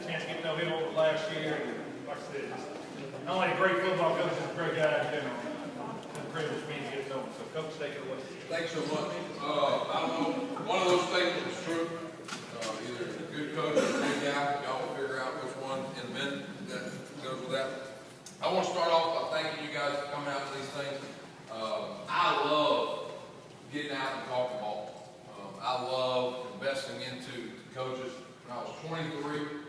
chance to get to know him over last year. And like I said, just not only a great football coach, he's a great guy in general. It's a privilege for me to get to know him. So, Coach, take it away. Thanks so much. I don't know, one of those statements is true. Either a good coach or a good guy. Y'all will figure out which one in a minute that goes with that. I want to start off by thanking you guys for coming out to these things. I love getting out and talking ball. I love investing into coaches. When I was 23,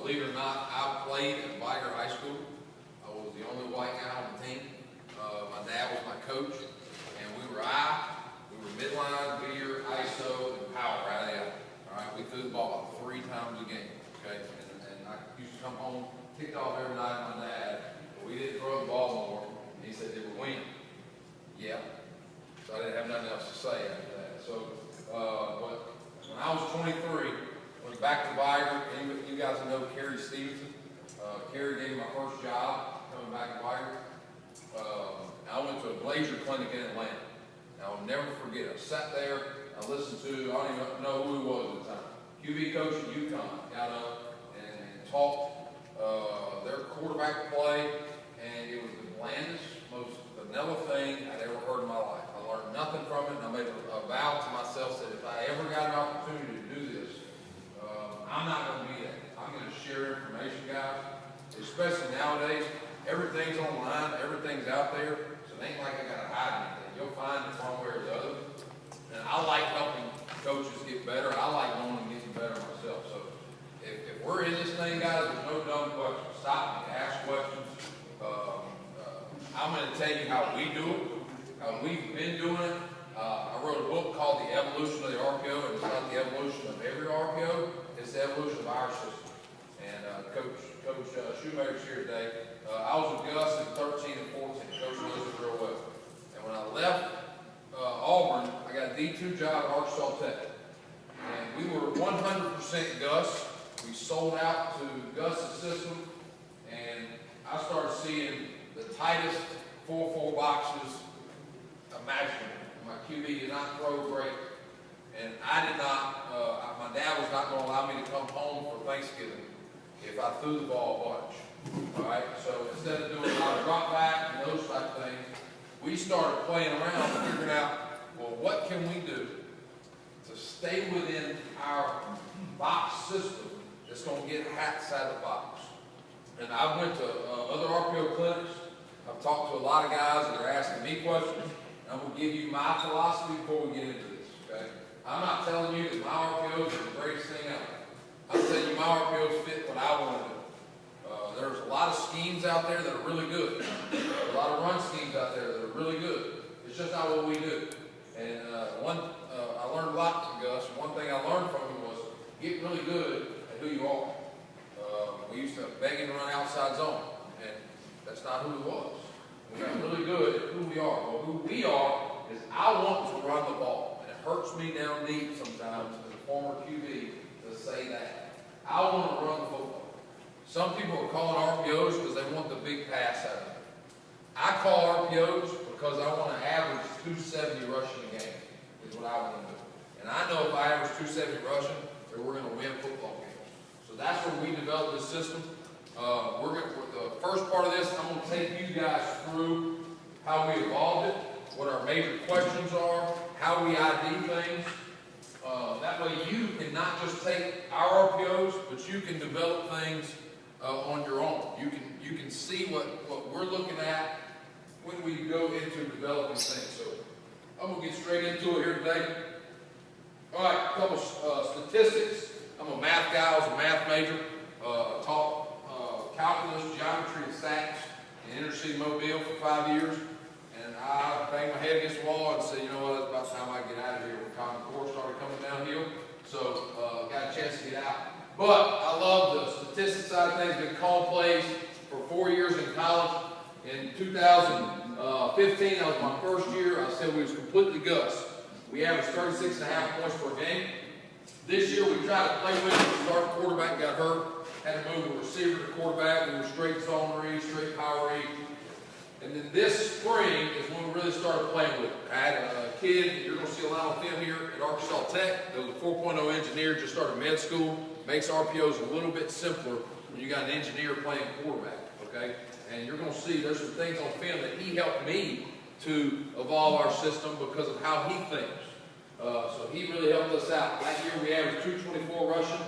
believe it or not, I played at Viger High School. I was the only white guy on the team. My dad was my coach, and we were midline, veer, ISO, and power right out. All right, we threw the ball about 3 times a game. Okay, and I used to come home ticked off every night at my dad. But we didn't throw the ball more. And he said, "Did we win?" Yeah. So I didn't have nothing else to say after that. So, but when I was 23, went back to Viger. You guys know Kerry Stevenson. Kerry gave me my first job coming back to Viger. I went to a Blazer clinic in Atlanta. I'll never forget. I sat there. I listened to, I don't even know who he was at the time. QB coach at UConn got up and talked their quarterback play, and it was the blandest, most vanilla thing I'd ever heard in my life. I learned nothing from it, and I made a vow to myself that if I ever got an opportunity to do this, I'm not going to be that. I'm going to share information, guys, especially nowadays. Everything's online, everything's out there, so it ain't like I got to hide anything. You'll find it one way or the other. And I like helping coaches get better. I like knowing and getting better myself. So if we're in this thing, guys, there's no dumb questions. Stop me, ask questions. I'm going to tell you how we do it, how we've been doing it. I wrote a book called The Evolution of the RPO, and it's not the evolution of every RPO, it's the evolution of our system. And Coach Shoemaker's here today. I was with Gus in 13 and 14. Coach knows it real well. And when I left Auburn, I got a D2 job at Arkansas Tech. And we were 100% Gus. We sold out to Gus's system, and I started seeing the tightest 4-4 boxes imaginable. My QB did not throw great, and I did not, my dad was not going to allow me to come home for Thanksgiving if I threw the ball a bunch. All right, so instead of doing a lot of drop back and those type of things, we started playing around and figuring out, well, what can we do to stay within our box system that's going to get hats out of the box. And I went to other RPO clinics. I've talked to a lot of guys that are asking me questions. I'm going to give you my philosophy before we get into this, okay? I'm not telling you that my RPOs are the greatest thing out there. I'm telling you my RPOs fit what I want to do. There's a lot of schemes out there that are really good. A lot of run schemes out there that are really good. It's just not what we do. And I learned a lot from Gus. One thing I learned from him was get really good at who you are. We used to beg him to run outside zone, and that's not who he was. We got really good at who we are. Well, who we are is I want to run the ball. And it hurts me down deep sometimes as a former QB to say that. I want to run the football. Some people are calling RPOs because they want the big pass out of it. I call RPOs because I want to average 270 rushing a game is what I want to do. And I know if I average 270 rushing, that we're going to win football games. So that's where we developed this system. The first part of this, I'm going to take you guys through how we evolved it, what our major questions are, how we ID things. That way you can not just take our RPOs, but you can develop things on your own. You can see what we're looking at when we go into developing things. So I'm going to get straight into it here today. All right, a couple statistics. I'm a math guy. I was a math major. I taught calculus, geometry, and stats in inner city Mobile for 5 years. And I banged my head against the wall and said, you know what, it's about time I get out of here when Common Core started coming downhill. So got a chance to get out. But I love the statistics side of things. Been calling plays for 4 years in college. In 2015, that was my first year. I said we was completely Gus. We averaged 36.5 points per game. This year we tried to play with it. Our quarterback got hurt. Had to move a receiver to quarterback. We were straight zone read, straight power read. And then this spring is when we really started playing with it. I had a kid, you're going to see a lot of film here at Arkansas Tech. There was a 4.0 engineer, just started med school. makes RPOs a little bit simpler when you got an engineer playing quarterback, okay? And you're going to see there's some things on film that he helped me to evolve our system because of how he thinks. So he really helped us out. Last year we averaged 224 rushing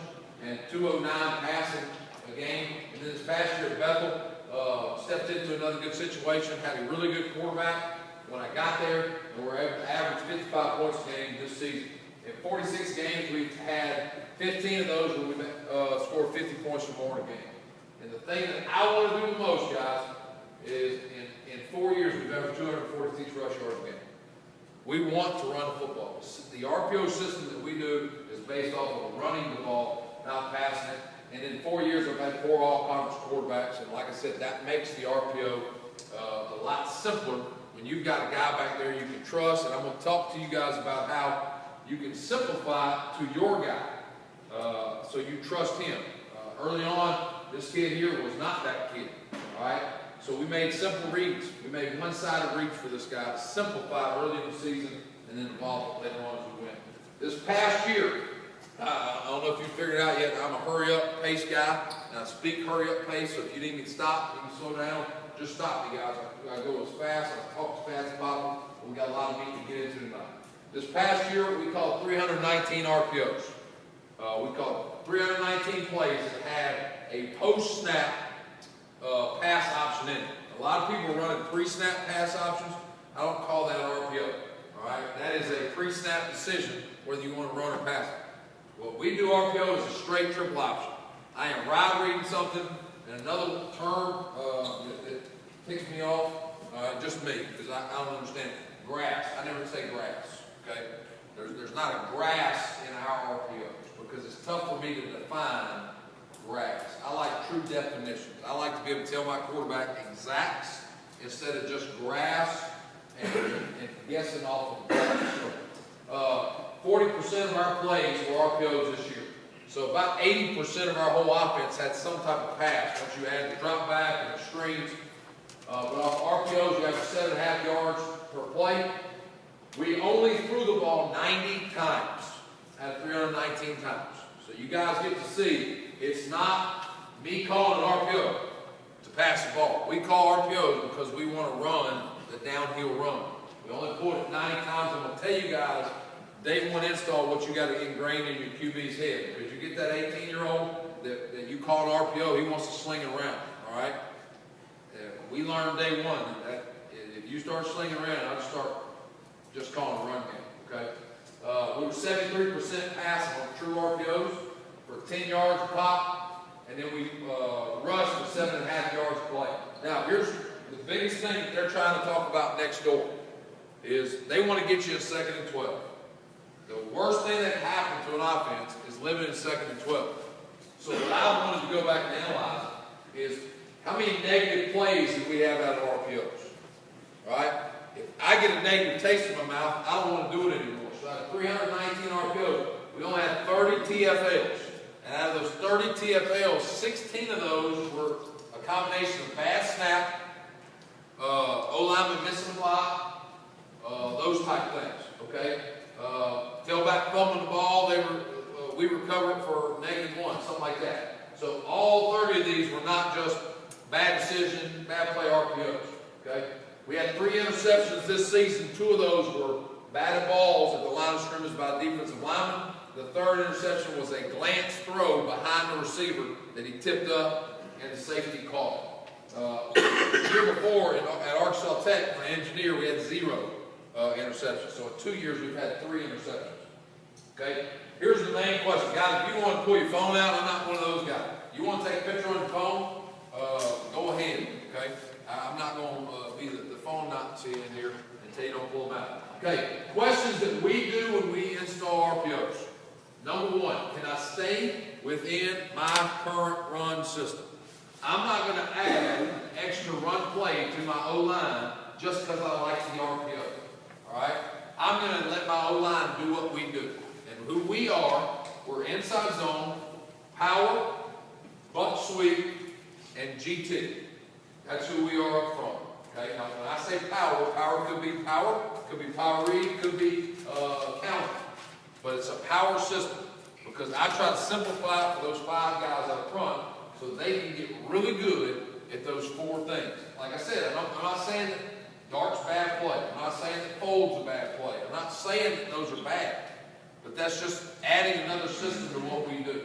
and 209 passing a game. And then this past year at Bethel, stepped into another good situation, had a really good quarterback when I got there, and we're able to average 55 points a game this season. In 46 games, we've had 15 of those where we've scored 50 points or more in a game. And the thing that I want to do the most, guys, is in 4 years, we've averaged 246 rush yards a game. We want to run the football. The RPO system that we do is based off of running the ball, not passing it. And in 4 years, I've had 4 all-conference quarterbacks. And like I said, that makes the RPO a lot simpler when you've got a guy back there you can trust. And I'm going to talk to you guys about how you can simplify it to your guy so you trust him. Early on, this kid here was not that kid, all right? So we made simple reads. We made one-sided reads for this guy to simplify early in the season and then evolve it later on as we went. This past year, I don't know if you figured it out yet, I'm a hurry-up pace guy, and I speak hurry-up pace, so if you need me to stop, you can slow down, just stop me, guys. I go as fast, I talk as fast as possible, and we got a lot of meat to get into tonight. This past year, we called 319 RPOs. We called 319 plays that had a post-snap pass option in it. A lot of people are running pre-snap pass options. I don't call that an RPO. All right, that is a pre-snap decision whether you want to run or pass it. What we do RPO is a straight triple option. I am ride reading something, and another term that ticks me off, just me, because I don't understand it. Grass. I never say grass. Okay, there's not a grass in our RPOs because it's tough for me to define grass. I like true definitions. I like to be able to tell my quarterback exacts instead of just grass and guessing off of grass. 40% of our plays were RPOs this year. So about 80% of our whole offense had some type of pass. Once you add the drop back and the screens, but off RPOs, you have 7.5 yards per play. We only threw the ball 90 times out of 319 times. So you guys get to see it's not me calling an RPO to pass the ball. We call RPOs because we want to run the downhill run. We only pulled it 90 times. I'm going to tell you guys, day one install, what you got to ingrain in your QB's head. Because you get that 18-year-old that you call an RPO, he wants to sling it around. All right? We learned day one that if you start slinging around, I just start just calling a run game. Okay? We were 73% passing on true RPOs for 10 yards a pop, and then we rushed for 7.5 yards a play. Now, here's the biggest thing that they're trying to talk about next door is they want to get you a 2nd and 12. The worst thing that can happen to an offense is living in 2nd and 12. So what I wanted to go back and analyze is how many negative plays did we have out of RPOs? All right? If I get a negative taste in my mouth, I don't want to do it anymore. So out of 319 RPOs, we only had 30 TFLs. And out of those 30 TFLs, 16 of those were a combination of bad snap, O-lineman missing a block, those type of things, okay? Tailback fumbling the ball, we recovered for -1, something like that. So all 30 of these were not just bad decision, bad play RPOs, okay? We had 3 interceptions this season. 2 of those were batted balls at the line of scrimmage by a defensive lineman. The 3rd interception was a glance throw behind the receiver that he tipped up and the safety caught. The year before at Arkansas Tech, my engineer, we had 0 interceptions. So in 2 years, we've had 3 interceptions. Okay? Here's the main question. Guys, if you want to pull your phone out, I'm not one of those guys. You want to take a picture on your phone? Go ahead. Okay? I'm not going to be the phone Nazi in here until you don't pull them out. Okay, questions that we do when we install RPOs. Number 1, can I stay within my current run system? I'm not going to add an extra run play to my O-line just because I like the RPO. All right? I'm going to let my O-line do what we do. And who we are, we're inside zone, power, butt sweep, and GT. That's who we are up front. Okay? Now, when I say power, power could be power read, could be counter. But it's a power system because I try to simplify it for those 5 guys up front so they can get really good at those 4 things. Like I said, I'm not saying that dart's bad play. I'm not saying that fold's a bad play. I'm not saying that those are bad. But that's just adding another system to what we do.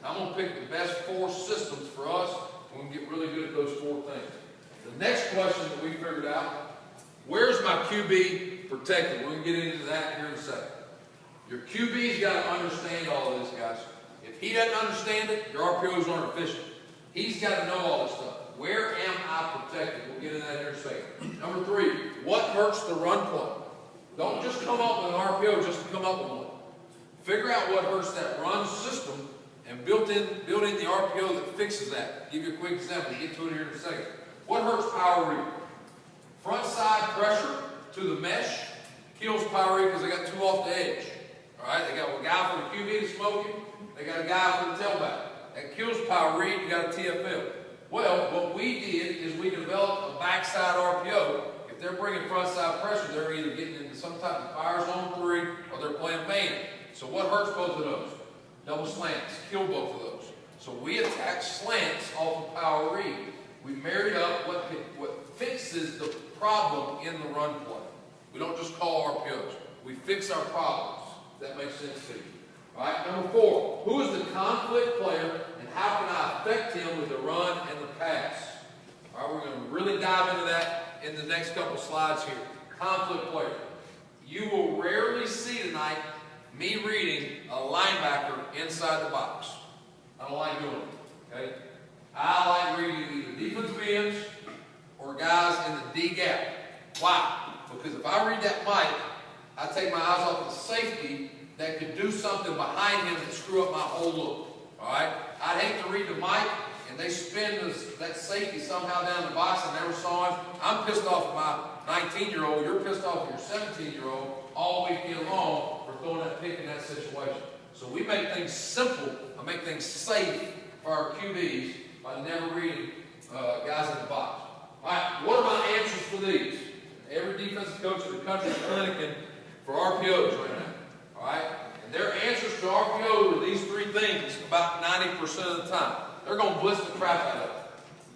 I'm going to pick the best 4 systems for us, and we can get really good at those 4 things. The next question that we figured out, where's my QB protected? We're going to get into that here in a second. Your QB's got to understand all of this, guys. If he doesn't understand it, your RPOs aren't efficient. He's got to know all this stuff. Where am I protected? We'll get into that here in a second. Number 3, what hurts the run play? Don't just come up with an RPO just to come up with one. Figure out what hurts that run system and build in the RPO that fixes that. I'll give you a quick example. We'll get to it here in a second. What hurts power read? Front side pressure to the mesh kills power read because they got 2 off the edge. All right, they got a guy for the QB to smoke him. They got a guy for the tailback. That kills power read. You got a TFL. Well, what we did is we developed a backside RPO. If they're bringing front side pressure, they're either getting into some type of fire zone 3 or they're playing man. So what hurts both of those? Double slants. Kill both of those. So we attack slants off of power read. We married up what fixes the problem in the run play. We don't just call RPOs. We fix our problems. If that makes sense to you. All right, number 4. Who is the conflict player and how can I affect him with the run and the pass? All right, we're going to really dive into that in the next couple slides here. Conflict player. You will rarely see tonight me reading a linebacker inside the box. I don't like doing it. Okay? I like reading either defensive ends or guys in the D gap. Why? Because if I read that Mike, I take my eyes off the safety that could do something behind him that screw up my whole look. All right? I'd hate to read the Mike and they spin that safety somehow down the box and never saw him. I'm pissed off at my 19-year-old. You're pissed off at your 17-year-old all weekend long for throwing that pick in that situation. So we make things simple. I make things safe for our QBs by never reading guys in the box. All right, what are my answers for these? Every defensive coach in the country is clinicking for RPOs right now. All right? And their answers to RPO are these 3 things about 90% of the time. They're going to blitz the crap out of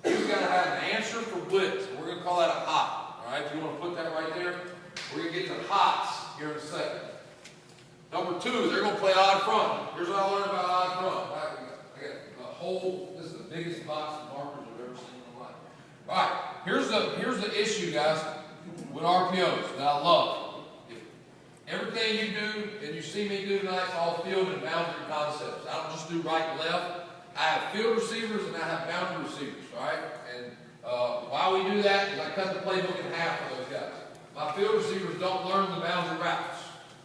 it. You've got to have an answer for blitz. We're going to call that a hot. All right? If you want to put that right there, we're going to get to hots here in a second. Number 2, they're going to play odd front. Here's what I learned about odd front. I got a whole, this is the biggest box of markers I've ever seen in my life. All right, here's the issue, guys, with RPOs that I love. Everything you do and you see me do tonight is all field and boundary concepts. I don't just do right and left. I have field receivers and I have boundary receivers, all right? And why we do that is I cut the playbook in half for those guys. My field receivers don't learn the boundary routes.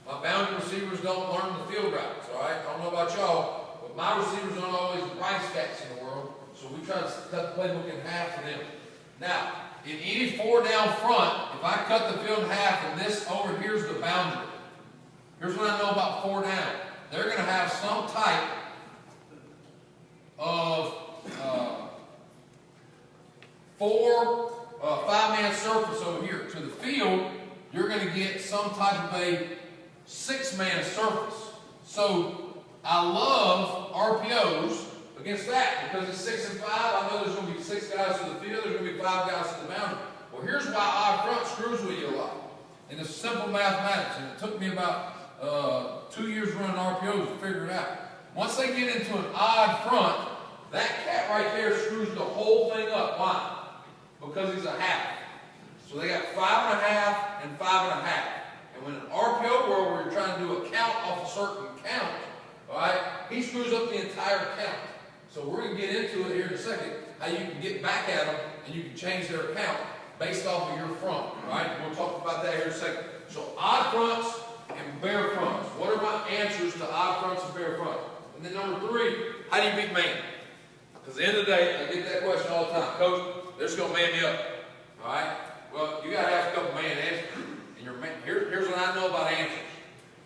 My boundary receivers don't learn the field routes, all right? I don't know about y'all, but my receivers aren't always the brightest cats in the world, so we try to cut the playbook in half for them. Now, in any 4 down front, if I cut the field in half and this over here's the boundary, here's what I know about 4 down. They're going to have some type of 5-man surface over here. To the field, you're going to get some type of a 6-man surface. So I love RPOs against that because it's 6 and 5. I know there's going to be 6 guys to the field. There's going to be 5 guys to the boundary. Well, here's why odd front screws with you a lot. And it's simple mathematics. And it took me about 2 years running RPOs to figure it out. Once they get into an odd front, that cat right there screws the whole thing up. Why? Because he's a half. So they got 5.5 and 5.5. And when an RPO world where you're trying to do a count off a certain count, all right, he screws up the entire count. So we're going to get into it here in a second, how you can get back at them and you can change their count based off of your front. All right, we'll talk about that here in a second. So odd fronts and bare fronts. What are my answers to odd fronts and bare fronts? And then number 3, how do you beat man? Because at the end of the day, I get that question all the time. Coach, they're just going to man me up. All right? Well, you got to have a couple man answers. And here's what I know about answers.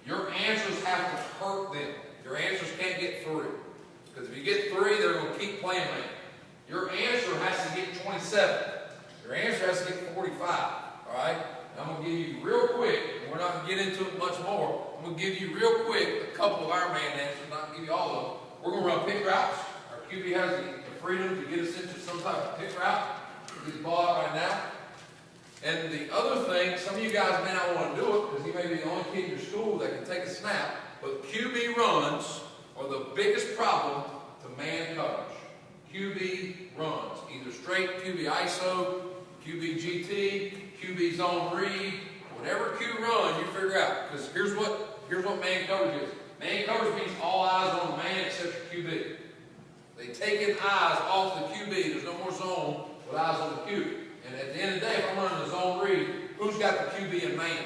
Your answers have to hurt them. Your answers can't get 3. Because if you get 3, they're going to keep playing man. Your answer has to get 27. Your answer has to get 45. All right? I'm going to give you real quick. and we're not going to get into it much more. I'm going to give you real quick a couple of our man answers, not give you all of them. We're going to run pick routes. Our QB has the freedom to get us into some type of pick route. Get the ball out right now. And the other thing, some of you guys may not want to do it because you may be the only kid in your school that can take a snap, but QB runs are the biggest problem to man coverage. QB runs, either straight QB ISO, QB GT, QB zone read, whatever Q run you figure out. Because here's what man coverage is. Man coverage means all eyes on the man except your QB. They taking eyes off the QB. There's no more zone with eyes on the Q. And at the end of the day, if I'm running the zone read, who's got the QB in man?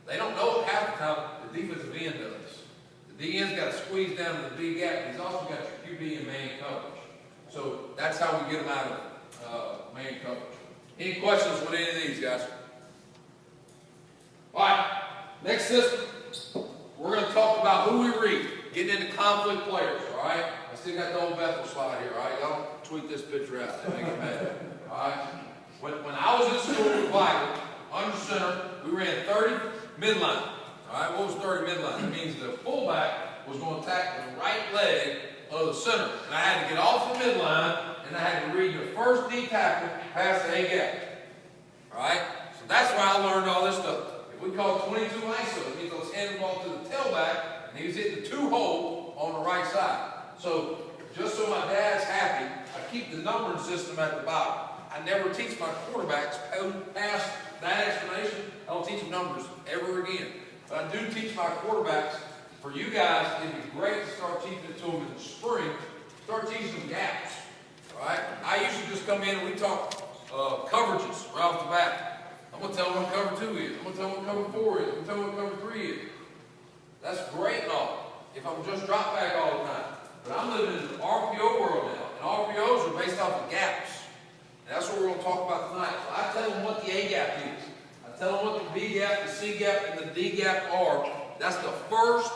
They don't know it half the time. The defensive end does. The DN's got to squeeze down to the D gap, and he's also got your QB in man coverage. So that's how we get them out of man coverage. Any questions with any of these, guys? All right, next system, we're going to talk about who we read, getting into conflict players, all right? I still got the old Bethel slide here, all right? Y'all tweet this picture out. They make it mad, all right? When I was in school with Vital, under center, we ran 30 midline, all right? What was 30 midline? It means the fullback was going to attack the right leg of the center. And I had to get off the midline, and I had to read your first D tackle past the A gap. All right? So that's why I learned all this stuff. If we call 22 ISO, it means I was handing the ball to the tailback, and he was hitting the 2-hole on the right side. So just so my dad's happy, I keep the numbering system at the bottom. I never teach my quarterbacks past that explanation. I don't teach them numbers ever again. But I do teach my quarterbacks. For you guys, it'd be great to start teaching it to them in the spring. Start teaching them gaps. All right? I used to just come in and we talk coverages right off the bat. I'm going to tell them what cover 2 is. I'm going to tell them what cover 4 is. I'm going to tell them what cover 3 is. That's great and all, if I'm just drop back all the time. But I'm living in the RPO world now. And RPOs are based off of gaps. And that's what we're going to talk about tonight. So I tell them what the A gap is. I tell them what the B gap, the C gap, and the D gap are. That's the first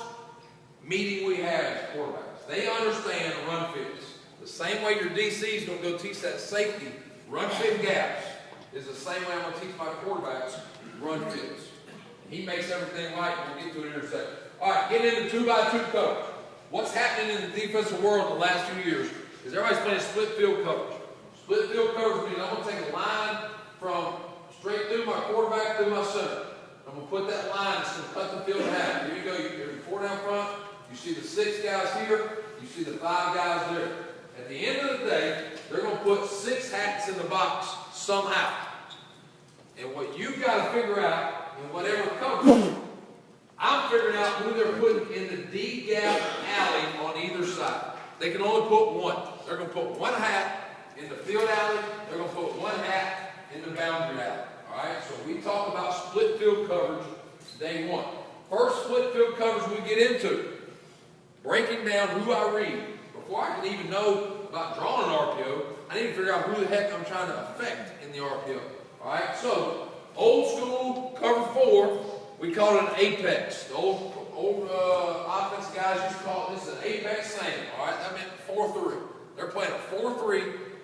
meeting we have as quarterbacks. They understand run fits. The same way your DC is going to go teach that safety, run fit gaps, is the same way I'm going to teach my quarterbacks run fits. And he makes everything right, and we'll get to it in a second. All right, getting into 2x2 coverage. What's happening in the defensive world in the last few years is everybody's playing split field coverage. Split field coverage means I'm going to take a line from straight through my quarterback through my center. I'm going to put that line, it's going to cut the field in half. Here you go, you're 4 down front. You see the 6 guys here, you see the 5 guys there. At the end of the day, they're going to put 6 hats in the box somehow. And what you've got to figure out in whatever coverage, I'm figuring out who they're putting in the D gap alley on either side. They can only put one. They're going to put 1 hat in the field alley. They're going to put 1 hat in the boundary alley. All right, so we talk about split field coverage day 1. First split field coverage we get into, breaking down who I read. Before I can even know about drawing an RPO, I need to figure out who the heck I'm trying to affect in the RPO. All right, so old school cover 4, we call it an apex. The old offense guys used to call this an apex Sam. All right, that meant 4-3. They're playing a 4-3,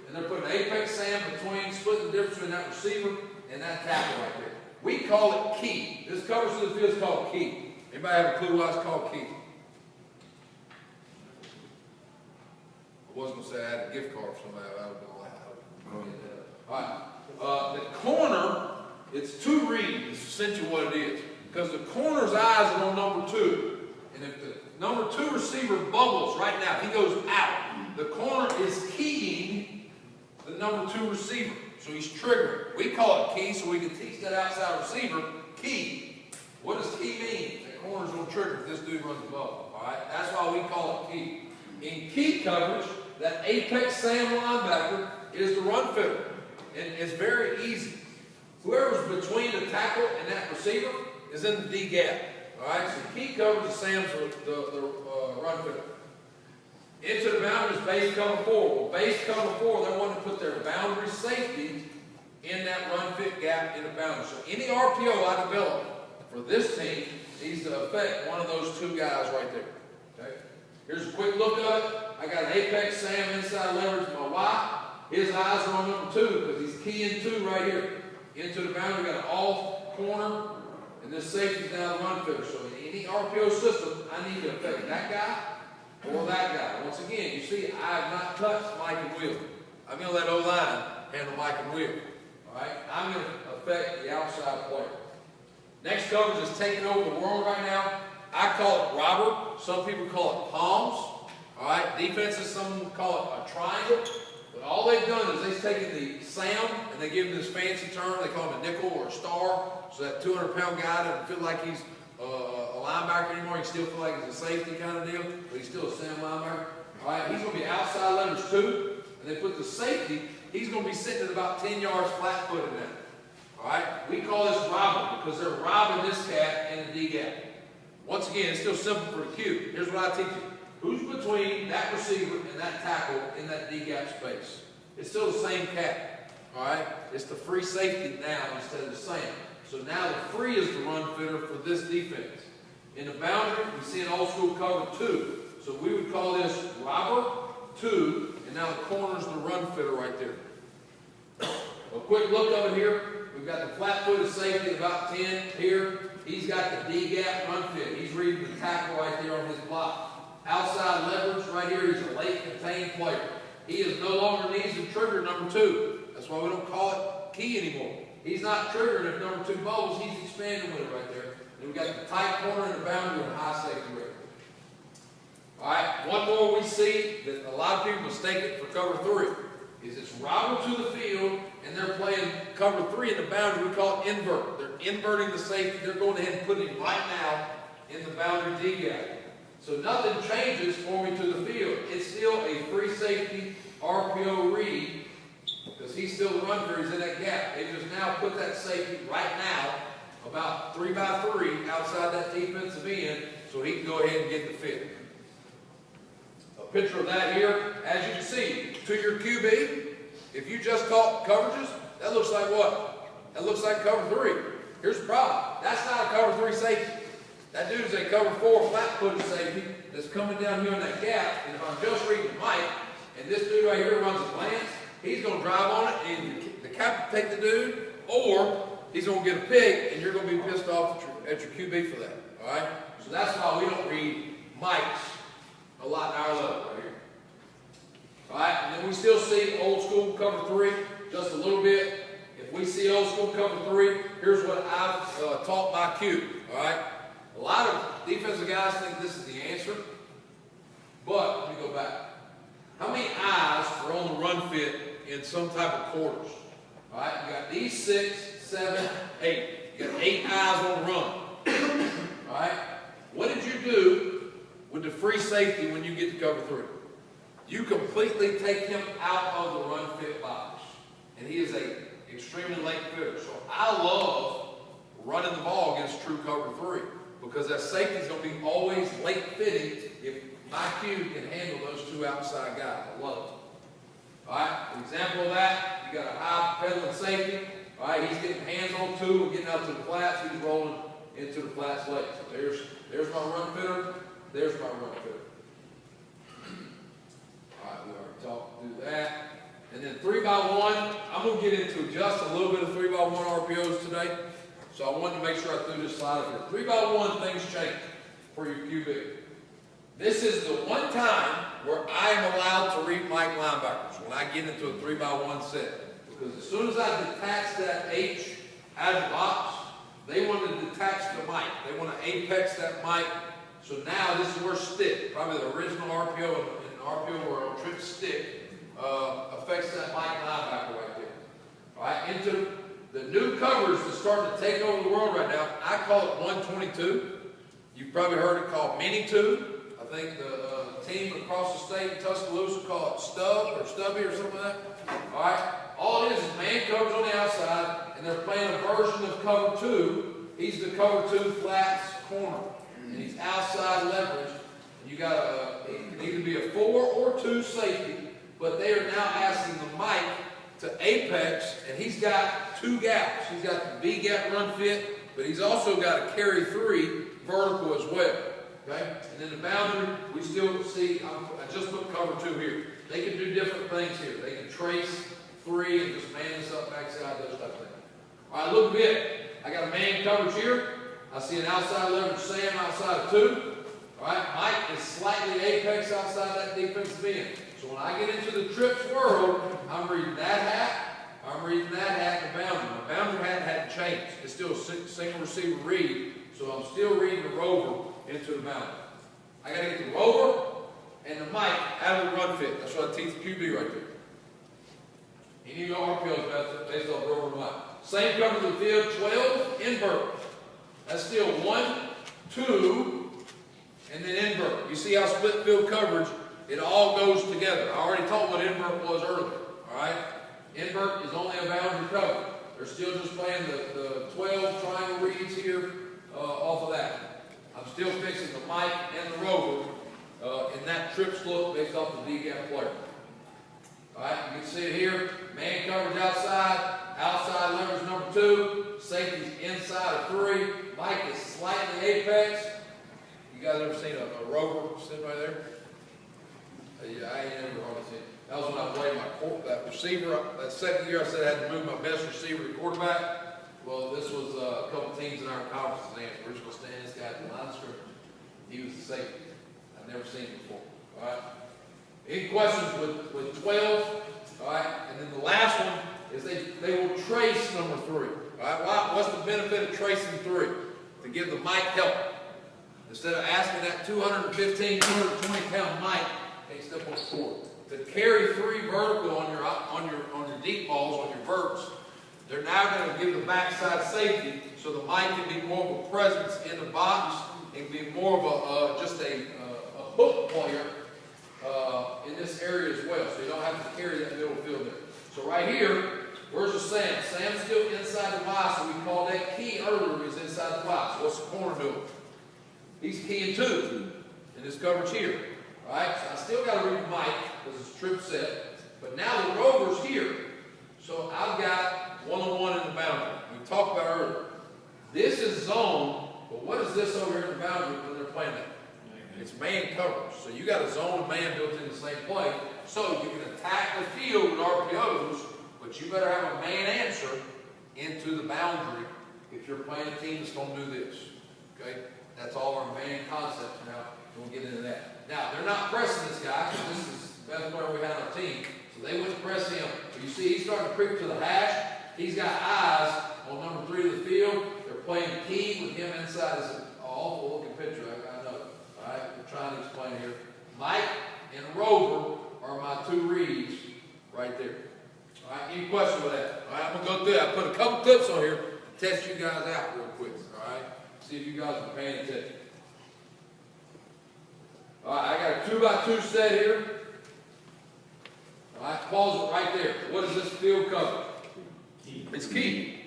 and they're putting an apex Sam between, splitting the difference between that receiver and that tackle right there. We call it key. This coverage of the field is called key. Anybody have a clue why it's called key? I wasn't going to say I had a gift card for somebody. I would have been loud. All right. The corner, it's 2 reads, is essentially what it is. Because the corner's eyes are on number 2. And if the number 2 receiver bubbles right now, if he goes out, the corner is keying the number 2 receiver. So he's triggering. We call it key so we can teach that outside receiver key. What does key mean? The corner's going to trigger if this dude runs the ball. All right? That's why we call it key. In key coverage, that apex Sam linebacker is the run fitter. And it's very easy. Whoever's between the tackle and that receiver is in the D gap. All right? So key coverage is Sam's the run fitter. Into the boundary is base cover 4. Well, base cover 4, they want to put their boundary safety in that run fit gap in the boundary. So any RPO I develop for this team needs to affect one of those 2 guys right there. Okay? Here's a quick look of it. I got an apex Sam inside leverage my Y. His eyes are on number 2 because he's keying 2 right here. Into the boundary, we got an off corner, And this safety is now the run fitter. So in any RPO system, I need to affect that guy or that guy. Once again, you see, I have not touched Mike and Will. I'm going to let O-line handle Mike and Will. All right? I'm going to affect the outside player. Next coverage is taking over the world right now. I call it robber. Some people call it palms. All right? Defenses, some call it a triangle. But all they've done is they've taken the sound and they give him this fancy term. They call him a nickel or a star. So that 200-pound guy doesn't feel like he's a linebacker anymore. He still feels like he's a safety kind of deal, but he's still a sound linebacker. All right, he's going to be outside leverage 2. And they put the safety, he's going to be sitting at about 10 yards flat-footed now. All right, we call this robbing because they're robbing this cat in the D-gap. Once again, it's still simple for the Q. Here's what I teach you. Who's between that receiver and that tackle in that D-gap space? It's still the same cat. All right, it's the free safety now instead of the same. So now the free is the run fitter for this defense. In the boundary, we see an old school cover 2. So we would call this robber 2, and now the corner's the run fitter right there. A quick look over here. We've got the flat-footed safety at about 10 here. He's got the D-gap run fit. He's reading the tackle right there on his block. Outside leverage right here, he's a late contained player. He is no longer needs to trigger number 2. That's why we don't call it key anymore. He's not triggering if number 2 bubbles, he's expanding with it right there. And we've got the tight corner and the boundary and high safety rate. All right, one more we see that a lot of people mistake it for cover 3 is it's robber to the field and they're playing cover 3 in the boundary. We call it invert. They're inverting the safety. They're going ahead and putting him right now in the boundary D-gap. So nothing changes for me to the field. It's still a free safety RPO read because he's still the run fitter. He's in that gap. They just now put that safety right now about 3 by 3 outside that defensive end so he can go ahead and get the fit. A picture of that here, as you can see, to your QB, if you just taught coverages, that looks like what? That looks like cover 3. Here's the problem. That's not a cover 3 safety. That dude's a cover 4 flat-footed safety that's coming down here in that gap. And if I'm just reading Mike, and this dude right here runs a glance, he's going to drive on it, and the captain will take the dude, or he's going to get a pick, and you're going to be pissed off at your QB for that. All right? So that's why we don't read Mike's a lot in our level right here. All right? And then we still see old school cover 3 just a little bit. If we see old school cover 3, here's what I've taught my Q. All right? A lot of defensive guys think this is the answer, but let me go back. How many eyes are on the run fit in some type of quarters? All right, you got these 6, 7, 8. You got 8 eyes on the run. All right, what did you do with the free safety when you get to cover 3? You completely take him out of the run fit box, and he is a extremely late fitter. So I love running the ball against true cover 3. Because that safety is going to be always late fitting if my Q can handle those 2 outside guys. I love it. All right, an example of that, you got a high pedaling safety. All right, he's getting hands on 2 and getting out to the flats. He's rolling into the flats late. So there's my run fitter. There's my run fitter. All right, we already talked through that. And then 3 by 1, I'm going to get into just a little bit of 3 by 1 RPOs today. So I wanted to make sure I threw this slide up here. 3 by 1, things change for your QB. This is the one time where I am allowed to read Mike linebackers when I get into a 3 by 1 set. Because as soon as I detach that H out of the box, they want to detach the Mike. They want to apex that Mike. So now this is where stick, probably the original RPO in the RPO world, trip stick, affects that Mike linebacker right there. All right, into the new covers that's starting to take over the world right now, I call it 122. You've probably heard it called Mini 2. I think the team across the state in Tuscaloosa call it Stub or Stubby or something like that. All right? All it is man covers on the outside, and they're playing a version of cover 2. He's the cover 2 flats corner, and he's outside leverage. And you got it can either be a 4 or 2 safety, but they are now asking the Mike to apex, and he's got 2 gaps. He's got the B gap run fit, but he's also got a carry 3 vertical as well. Okay? And then the boundary, we still see, I just put cover 2 here. They can do different things here. They can trace 3 and just man this up backside, those type of things. All right, look a bit. I got a man coverage here. I see an outside leverage Sam outside of 2. All right, Mike is slightly apex outside that defensive end. So when I get into the trips world, I'm reading that hat. I'm reading that hat and the boundary. My boundary hat hadn't changed. It's still a single receiver read, so I'm still reading the rover into the boundary. I got to get the rover and the Mike out of the run fit. That's what I teach the QB right there. Any of your RPOs based off rover and Mike. Same coverage of the field, 12, invert. That's still 1, 2, and then invert. You see how split field coverage, it all goes together. I already told what invert was earlier, all right? Invert is only a boundary cover. They're still just playing the 12 triangle reads here off of that. I'm still fixing the Mike and the rover in that trips look based off the D-gap player. All right, you can see it here. Man coverage outside leverage number 2, safety's inside of 3. Mike is slightly apex. You guys ever seen a rover sitting right there? Yeah, I ain't never hardly seen it. That was when I played that receiver. That second year I said I had to move my best receiver to quarterback. Well, this was a couple teams in our conference and we're just going to stand this guy at the line of scrimmage. He was the safety. I've never seen it before. All right. Any questions with 12? All right. And then the last one is they will trace number 3. All right. What's the benefit of tracing 3? To give the Mike help. Instead of asking that 215, 220-pound Mike, can't step on the court. To carry 3 vertical on your deep balls, on your verts, they're now going to give the backside safety so the Mike can be more of a presence in the box and be more of a just a hook player in this area as well. So you don't have to carry that middle field there. So right here, where's the Sam? Sam's still inside the Y, so we called that key earlier. He's inside the Y. So what's the corner doing? He's keying 2 in this coverage here. All right, so I still got to read Mike because it's trip set. But now the rover's here. So I've got one-on-one in the boundary. We talked about earlier. This is zone, but what is this over here in the boundary when they're playing that? It's man coverage. So you got a zone and man built in the same play. So you can attack the field with RPOs, but you better have a man answer into the boundary if you're playing a team that's going to do this. Okay? That's all our man concept now. We'll get into that. Now, they're not pressing this guy because this is the best player we have on our team. So they wouldn't press him. But you see, he's starting to creep to the hash. He's got eyes on number 3 of the field. They're playing key with him inside. It's an awful looking picture, I know. All right, we're trying to explain here. Mike and Rover are my 2 reads right there. All right, any questions with that? All right, I'm going to go through that. I put a couple clips on here to test you guys out real quick. All right, see if you guys are paying attention. All right, I got a 2x2 set here. All right, pause it right there. What is this field cover? Key. It's key.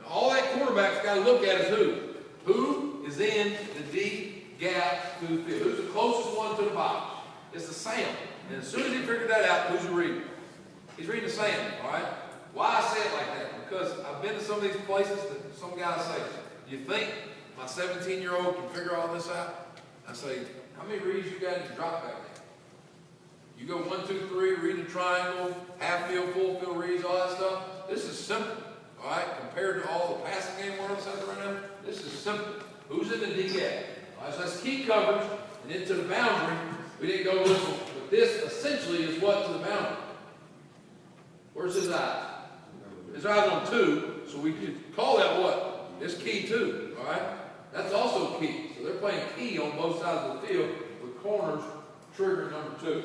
Now, all that quarterback's got to look at is who? Who is in the D gap to the field? Who's the closest one to the box? It's the Sam. And as soon as he figured that out, who's he reading? He's reading the Sam, all right? Why I say it like that? Because I've been to some of these places that some guys say, do you think my 17-year-old can figure all this out? I say, how many reads you got in your drop back there? You go 1, 2, 3, read the triangle, half field, full field reads, all that stuff. This is simple, all right? Compared to all the passing game world out there right now, this is simple. Who's in the D gap? All right, so that's key coverage and into the boundary. We didn't go this one, but this essentially is what to the boundary. Where's his eyes? His eyes on 2, so we could call that what? It's key 2, all right? That's also key. So they're playing key on both sides of the field with corners triggering number 2.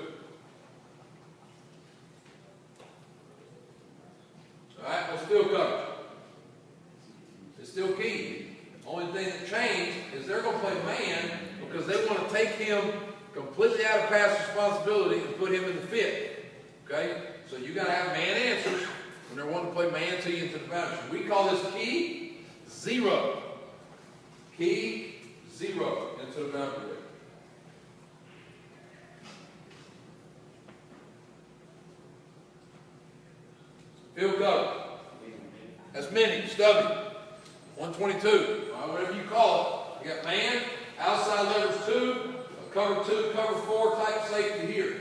All right, what's field coverage? It's still key. Only thing that changed is they're going to play man because they want to take him completely out of pass responsibility and put him in the fit. Okay? So you got to have man answers when they're wanting to play man to you into the boundary. We call this key 0. Key 0 into the boundary. Field coverage. That's mini, stubby. 122. All right, whatever you call it. You got man, outside leverage 2, cover 2, cover 4 type safety here.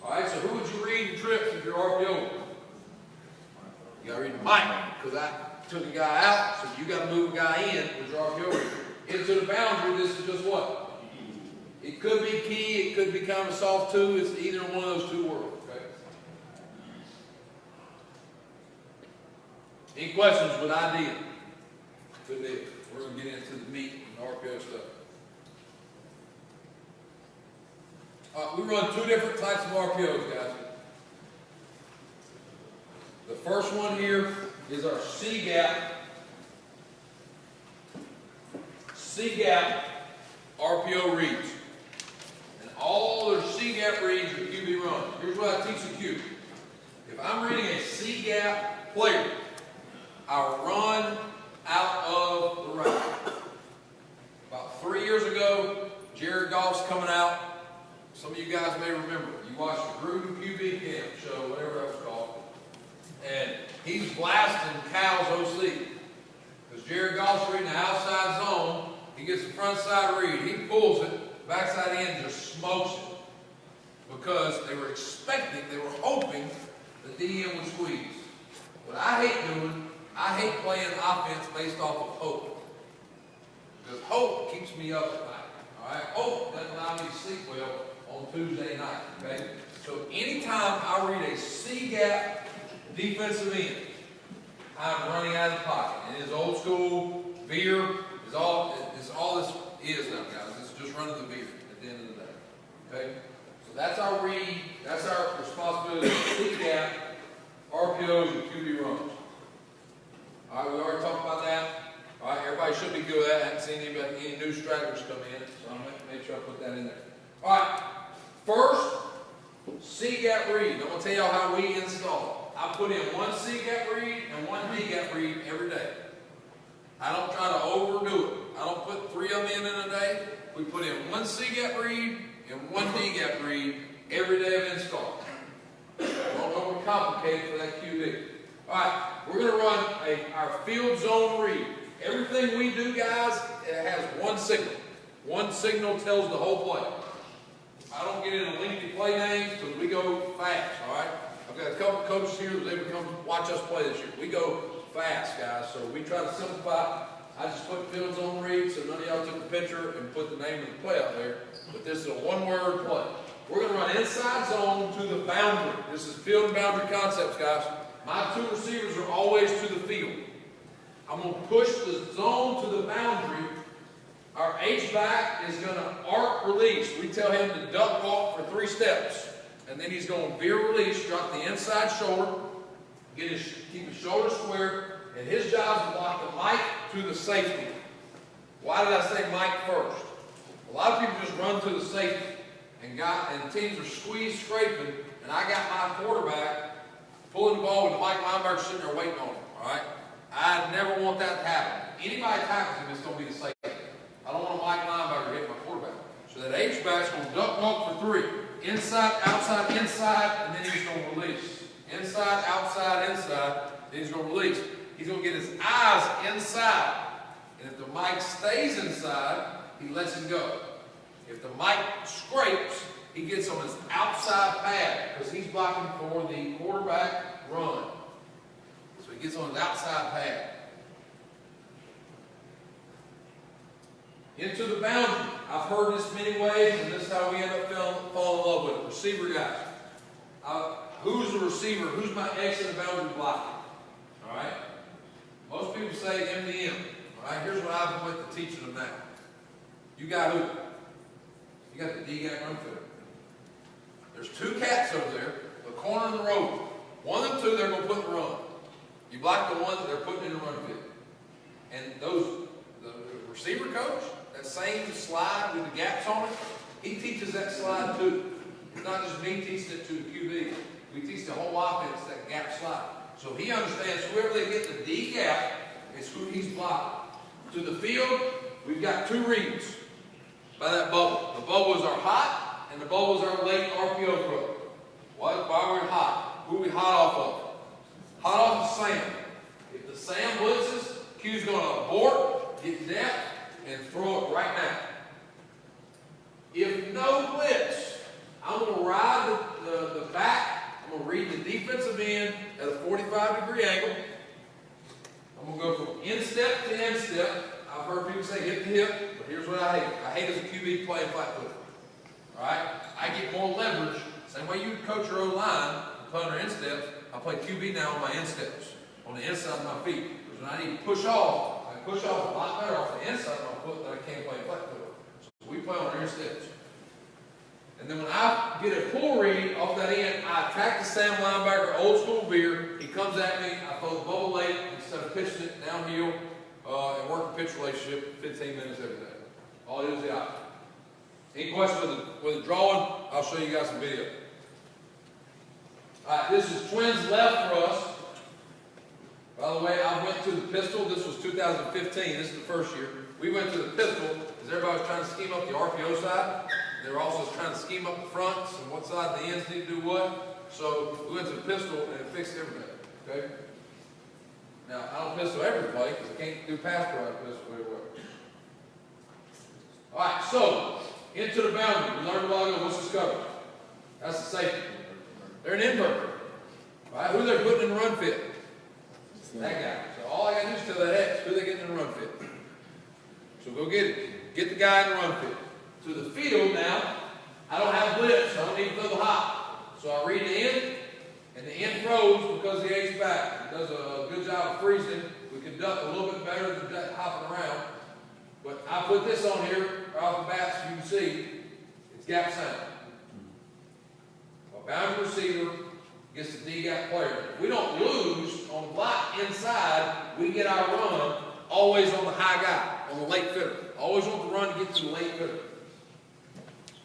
All right, so who would you read in trips if you're RPO? You got to read Mike because I took a guy out, so you got to move a guy in with your RPO. into the boundary, this is just what? It could be key, it could be kind of soft too. It's either one of those two words. Okay? Any questions with idea? Good deal. We're going to get into the meat and RPO stuff. We run two different types of RPOs, guys. The first one here is our C-gap RPO reads. And all their C-gap reads are QB runs. Here's what I teach the Q. If I'm reading a C-gap player, I'll run out of the route. About 3 years ago, Jared Goff's coming out. Some of you guys may remember. You watched the Gruden QB camp show, whatever that was called. And he's blasting Cal's OC. Because Jared Goff's reading the outside zone. He gets the front side read. He pulls it. Backside end just smokes it. Because they were expecting, they were hoping the DN would squeeze. What I hate doing, I hate playing offense based off of hope. Because hope keeps me up at night. All right? Hope doesn't allow me to sleep well on Tuesday night. Okay? So anytime I read a C-gap defensive end, I'm running out of the pocket. And his old school veer is all this is now, guys. It's just running the veer at the end of the day. Okay? So that's our read, that's our responsibility. C-gap, RPOs, and QB runs. All right, we already talked about that. All right, everybody should be good with that. I haven't seen any new stragglers come in, so I'm going to make sure I put that in there. All right, first, C-gap read. I'm going to tell y'all how we install it. I put in one C-gap read and one D-gap read every day. I don't try to overdo it. I don't put 3 of them in a day. We put in one C-gap read and one D-gap read every day of install. Don't overcomplicate it for that QB. All right, we're going to run our field zone read. Everything we do, guys, it has one signal. One signal tells the whole play. I don't get into lengthy play names because we go fast, all right? I've got a couple coaches here that they would come watch us play this year. We go fast, guys, so we try to simplify. I just put field zone read so none of y'all took the picture and put the name of the play out there. But this is a one-word play. We're going to run inside zone to the boundary. This is field and boundary concepts, guys. My 2 receivers are always to the field. I'm going to push the zone to the boundary. Our H-back is going to arc release. We tell him to duck walk for 3 steps. And then he's going to veer release, drop the inside shoulder, keep his shoulder square, and his job is to block the Mike to the safety. Why did I say Mike first? A lot of people just run to the safety, and teams are squeezed, scraping, and I got my quarterback pulling the ball with the Mike linebacker sitting there waiting on him, all right? I never want that to happen. Anybody tackles him, it's going to be the safety. I don't want a Mike linebacker to hit my quarterback. So that H-back's going to duck walk for 3. Inside, outside, inside, and then he's going to release. Inside, outside, inside, then he's going to release. He's going to get his eyes inside. And if the Mike stays inside, he lets him go. If the Mike scrapes, he gets on his outside pad because he's blocking for the quarterback run. So he gets on his outside pad. Into the boundary. I've heard this many ways, and this is how we end up falling in love with it. Receiver guys. Who's the receiver? Who's my X in the boundary blocking? All right? Most people say MDM. All right? Here's what I've been with the teaching them now. You got who? You got the D-gap run fitter. There's 2 cats over there, the corner and the rover. One of them 2, they're going to put in the run. You block the one that they're putting in the run fit. And the receiver coach, that same slide with the gaps on it, he teaches that slide too. It's not just me teaching it to the QB. We teach the whole offense that gap slide. So he understands whoever they get the D gap is who he's blocking. To the field, we've got 2 reads by that bubble. The bubble is our hot, and the bubble is our late RPO throw. Why are we hot? Who are we hot off of? Hot off of Sam. If the Sam blitzes, Q's going to abort, get depth, and throw it right now. If no blitz, I'm going to ride the back. I'm going to read the defensive end at a 45-degree angle. I'm going to go from instep to instep. I've heard people say hip to hip, but here's what I hate. I hate as a QB playing flat foot. All right? I get more leverage. Same way you coach your O-line, play on their insteps, I play QB now on my insteps, on the inside of my feet. Because when I need to push off, I push off a lot better off the inside of my foot than I can play flat foot. So we play on our insteps. And then when I get a pull read off that end, I attack the Sam linebacker, old school veer. He comes at me, I throw the bubble late instead of pitching it downhill, and work a pitch relationship 15 minutes every day. All it is the option. Any questions with the drawing? I'll show you guys some video. All right, this is twins left for us. By the way, I went to the pistol. This was 2015. This is the first year. We went to the pistol because everybody was trying to scheme up the RPO side. They were also trying to scheme up the fronts and what side the ends need to do what. So we went to the pistol and it fixed everything. Okay? Now, I don't pistol every play because I can't do pass pro out of pistol very well. All right, so into the boundary. We learned a while ago what's this cover. That's the safety. They're an invert. All right, who they're putting in the run fit? That guy. So all I got to do is tell that X who they getting in the run fit. So go get it. Get the guy in the run fit. To the field now, I don't have blitz, so I don't need to throw the hop. So I read the end, and the end froze because the H back. It does a good job of freezing. We can duck a little bit better than hopping around. But I put this on here right off the bat so you can see it's gap sound. A boundary receiver gets the D-gap player. If we don't lose on the block inside, we get our run always on the high guy, on the late fitter. Always want the run to get to the late fitter.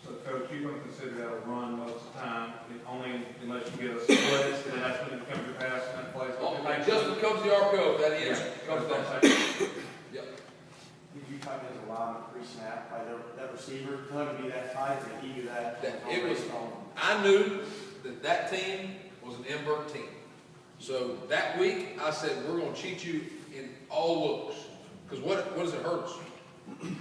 So, Coach, you're going to consider that a run most of the time, only unless you get a split, then that's when it becomes your pass in that place. It just becomes the RPO if that is. Comes down. Yep. Did you talk as a lot of pre-snap by that receiver? Tell him to be that tight and give you that. I knew that team was an invert team. So that week, I said, we're going to cheat you in all looks. Because what does it hurt us?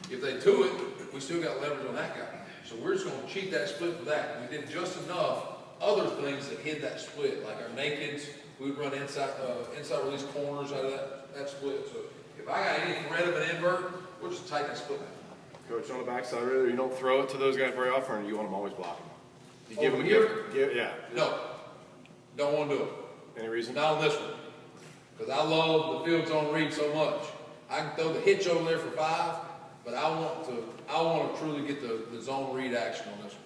If they do it, we still got leverage on that guy. So we're just going to cheat that split for that. We did just enough other things that hid that split, like our nakeds. We would run inside release corners out of that split. So if I got any threat of an invert, we'll just tighten that split. Coach, on the backside, really, you don't throw it to those guys very often, or you want them always blocking? You give Over them here? yeah. No. Don't want to do it. Any reason? Not on this one. Because I love the field zone read so much. I can throw the hitch over there for 5, but I want to truly get the zone read action on this one.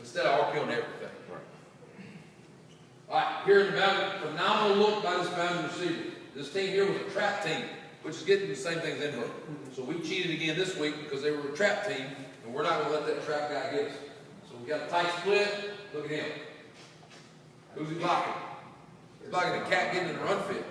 Instead of RPOing everything. Right. All right, here in the boundary, phenomenal look by this boundary receiver. This team here was a trap team, which is getting the same thing as invert. So we cheated again this week because they were a trap team, and we're not going to let that trap guy get us. So we got a tight split. Look at him. Who's he blocking? He's blocking a cat getting in the run fit.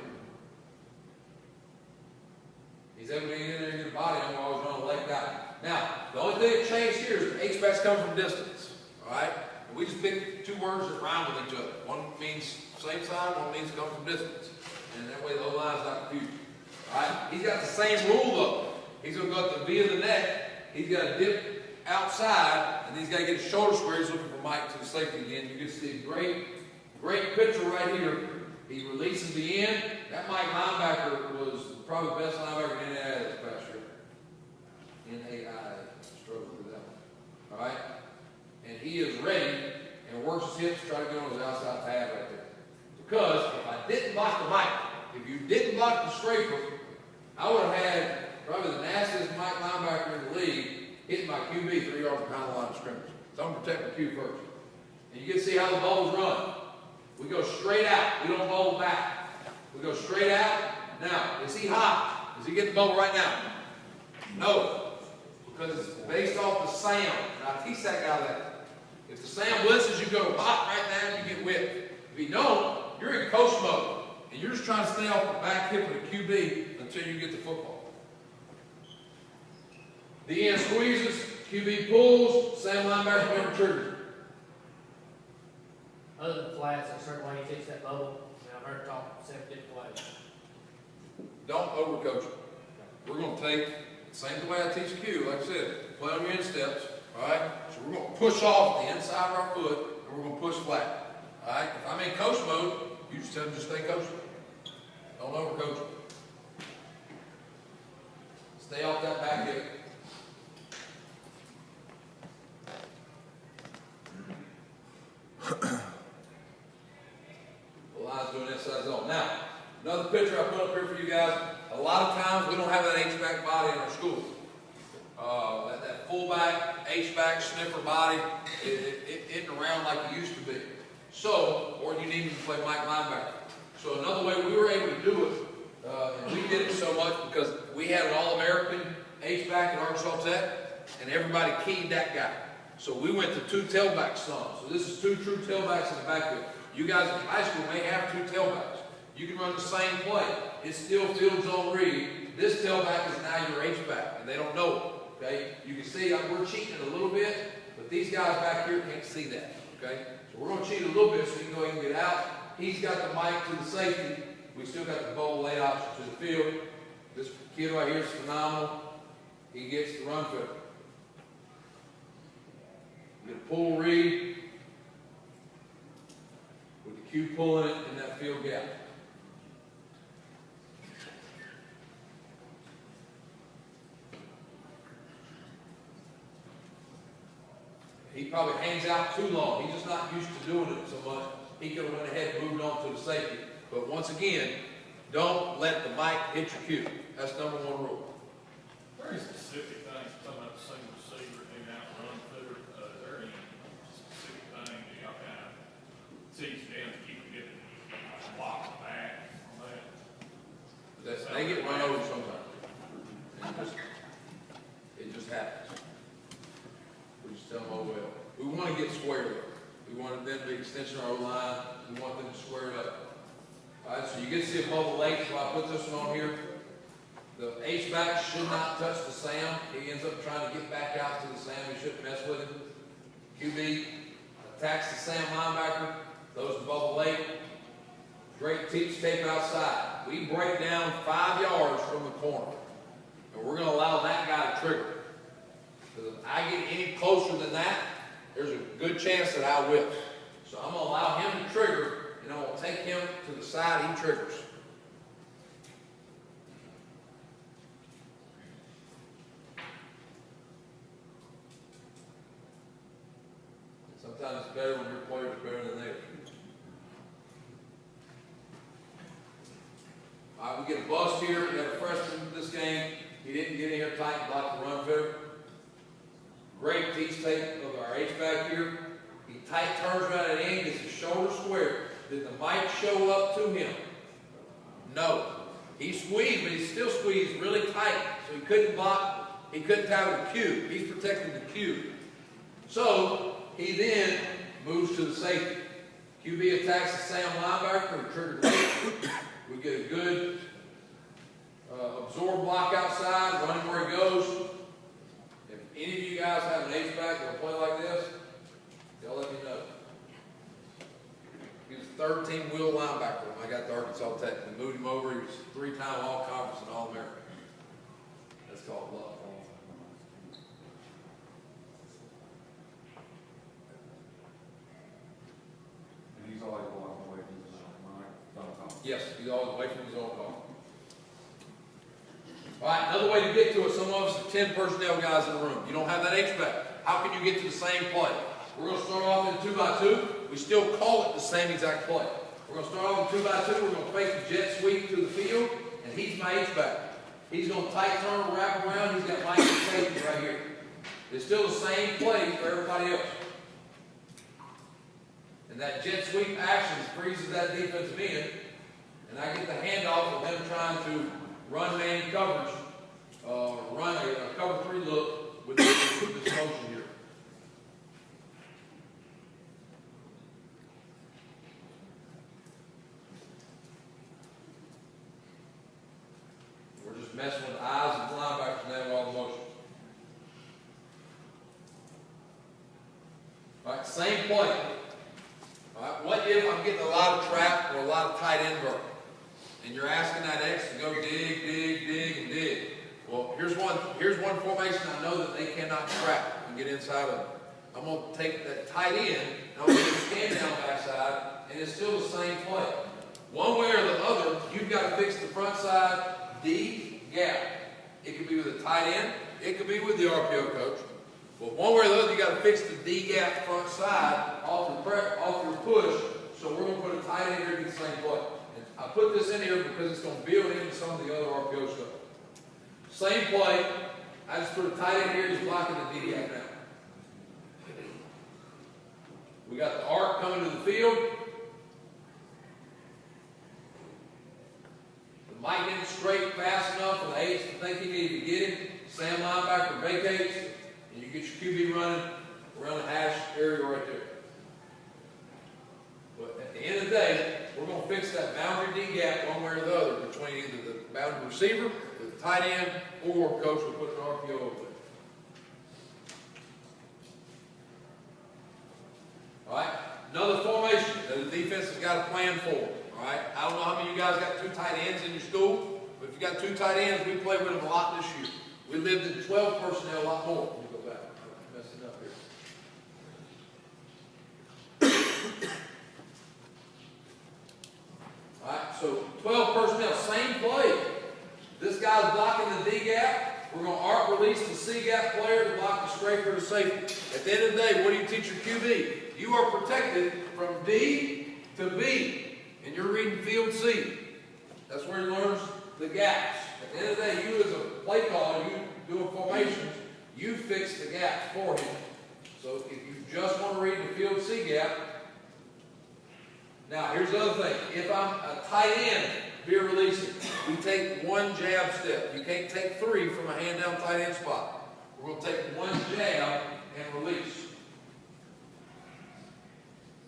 He's able to get in there and get a body on while he's running a leg guy. Now, the only thing that changed here is the H-backs come from distance. All right? And we just picked 2 words that rhyme with each other. One means same side, one means come from distance. And that way the whole line's not confused. All right? He's got the same rule though. He's going to go up the V of the neck. He's got to dip outside, and he's got to get his shoulder square. He's looking for Mike to the safety again. You can see a great picture right here. He releases the end. That Mike linebacker was probably the best linebacker in NAI this past year. NAI struggled with that one. All right? And he is ready and works his hips to try to get on his outside pad right there. Because if I didn't block the Mike, if you didn't block the scraper, I would have had probably the nastiest Mike linebacker in the league hitting my QB 3 yards behind the line of scrimmage. So I'm protecting the Q first. And you can see how the bubbles run. We go straight out. We don't bubble back. We go straight out. Now, is he hot? Is he getting the bubble right now? No. Because it's based off the sound. And I teach that guy that. If the sound blitzes, you go hot right now and you get whipped. If you don't, you're in coast mode. And you're just trying to stay off the back hip of the QB until you get the football. The end squeezes, QB pulls, same linebacker never triggered. Other than flats, a certain way you teach that bubble. I've heard talk 7 different ways. Don't overcoach it. We're going to take the same way I teach Q, like I said, play on your insteps, all right? So we're going to push off the inside of our foot, and we're going to push flat, all right? If I'm in coach mode, you just tell them to stay coach mode. Don't overcoach it. Stay off that back hip. The line's doing inside zone. Now, another picture I put up here for you guys. A lot of times we don't have that H-back body in our schools. That fullback, H-back, sniffer body, it isn't around like it used to be. So, or you need to play Mike linebacker. So another way we were able to do it, and we did it so much because we had an All-American H-back at Arkansas Tech, and everybody keyed that guy. So we went to two tailback stunts. So this is two true tailbacks in the backfield. You guys in high school may have two tailbacks. You can run the same play. It's still field zone read. This tailback is now your H-back, and they don't know it. Okay? You can see we're cheating a little bit, but these guys back here can't see that. Okay? So we're going to cheat a little bit so you can go ahead and get out. He's got the mic to the safety. We still got the bowl late option to the field. This kid right here is phenomenal. He gets the run fit. Get a pull read with the Q pulling it in that field gap. He probably hangs out too long. He's just not used to doing it so much. He could have went ahead and moved on to the safety. But once again, don't let the mic hit your cue. That's number one rule. Very specific things, talking about the single receiver, hang out, run through, is there any specific thing that y'all kind of sees down to keep them getting blocked back on that? They get run over sometimes. It just happens. We just tell them, oh well. We want to get squared up. We want them to be extension of our line. We want them to square it up. All right, so you get to see a bubble H. So I put this one on here. The H-back should not touch the Sam. He ends up trying to get back out to the Sam. He shouldn't mess with him. QB attacks the Sam linebacker. Throws the bubble late. Great teach tape outside. We break down 5 yards from the corner. And we're going to allow that guy to trigger. Because if I get any closer than that, there's a good chance that I will. So I'm going to allow him to trigger, and I'm going to take him to the side he triggers. Sometimes it's better when your player's better than theirs. All right, we get a bust here. We got a freshman in this game. He didn't get in here tight and block the run fitter. Great teach tape of our H-back here. He tight turns around at the end, gets his shoulder square. Did the mic show up to him? No. He squeezed, but he still squeezed really tight, so he couldn't block. He couldn't tackle the cue. He's protecting the cue. So he then moves to the safety. QB attacks the Sam linebacker. We trigger late. We get a good absorb block outside, running where he goes. If any of you guys have an H-back that will play like this, y'all let me know. He was a 13 wheel linebacker when I got to Arkansas Tech. We moved him over. He was 3-time All-Conference and All-American. That's called luck. And he's always walking away from his own mic. Yes, he's always away from his own ball. All right, another way to get to it, some of us are 10 personnel guys in the room. You don't have that H-back. How can you get to the same play? We're going to start off in 2x2. We still call it the same exact play. We're going to start off in 2x2. We're going to face the jet sweep to the field, and he's my H-back. He's going to tight turn, wrap around. He's got Mike and safety right here. It's still the same play for everybody else. And that jet sweep action freezes that defensive end, and I get the handoff of them trying to run man coverage, run a cover 3 look with this motion here. We're just messing with the eyes of the linebackers and that all the motion. All right, same play. All right, what if I'm getting a lot of trap or a lot of tight end work? And you're asking that X to go dig, dig, dig, and dig. Well, here's one formation I know that they cannot trap and get inside of. I'm going to take that tight end, and I'm going to stand down backside, and it's still the same play. One way or the other, you've got to fix the front side, D, gap. It could be with a tight end. It could be with the RPO coach. But one way or the other, you got to fix the D gap front side off your push. So we're going to put a tight end here to the same play. And I put this in here because it's going to build into some of the other RPO stuff. Same play. I just put a tight end here. He's blocking the D gap now. We got the arc coming to the field. The Mike in straight fast enough for the A's to think he needed to get him. Sam linebacker vacates, and you get your QB running around the hash area right there. But at the end of the day, we're going to fix that boundary D gap one way or the other between either the boundary receiver, the tight end, or coach will put an RPO over there. All right, another formation that the defense has got a plan for. All right, I don't know how many of you guys got 2 tight ends in your school, but if you got 2 tight ends, we played with them a lot this year. We lived in 12 personnel a lot more. Let me go back. I'm messing up here. All right, so 12 personnel, same play. This guy's blocking the D gap. We're going to arc release the C gap player to block the scraper to safety. At the end of the day, what do you teach your QB? You are protected from D to B, and you're reading field C. That's where he learns the gaps. At the end of the day, you as a play caller, you doing formations, you fix the gaps for him. So if you just want to read the field C gap, now here's the other thing. If I'm a tight end, veer releasing, we take 1 jab step. You can't take 3 from a hand down tight end spot. We're going to take 1 jab and release.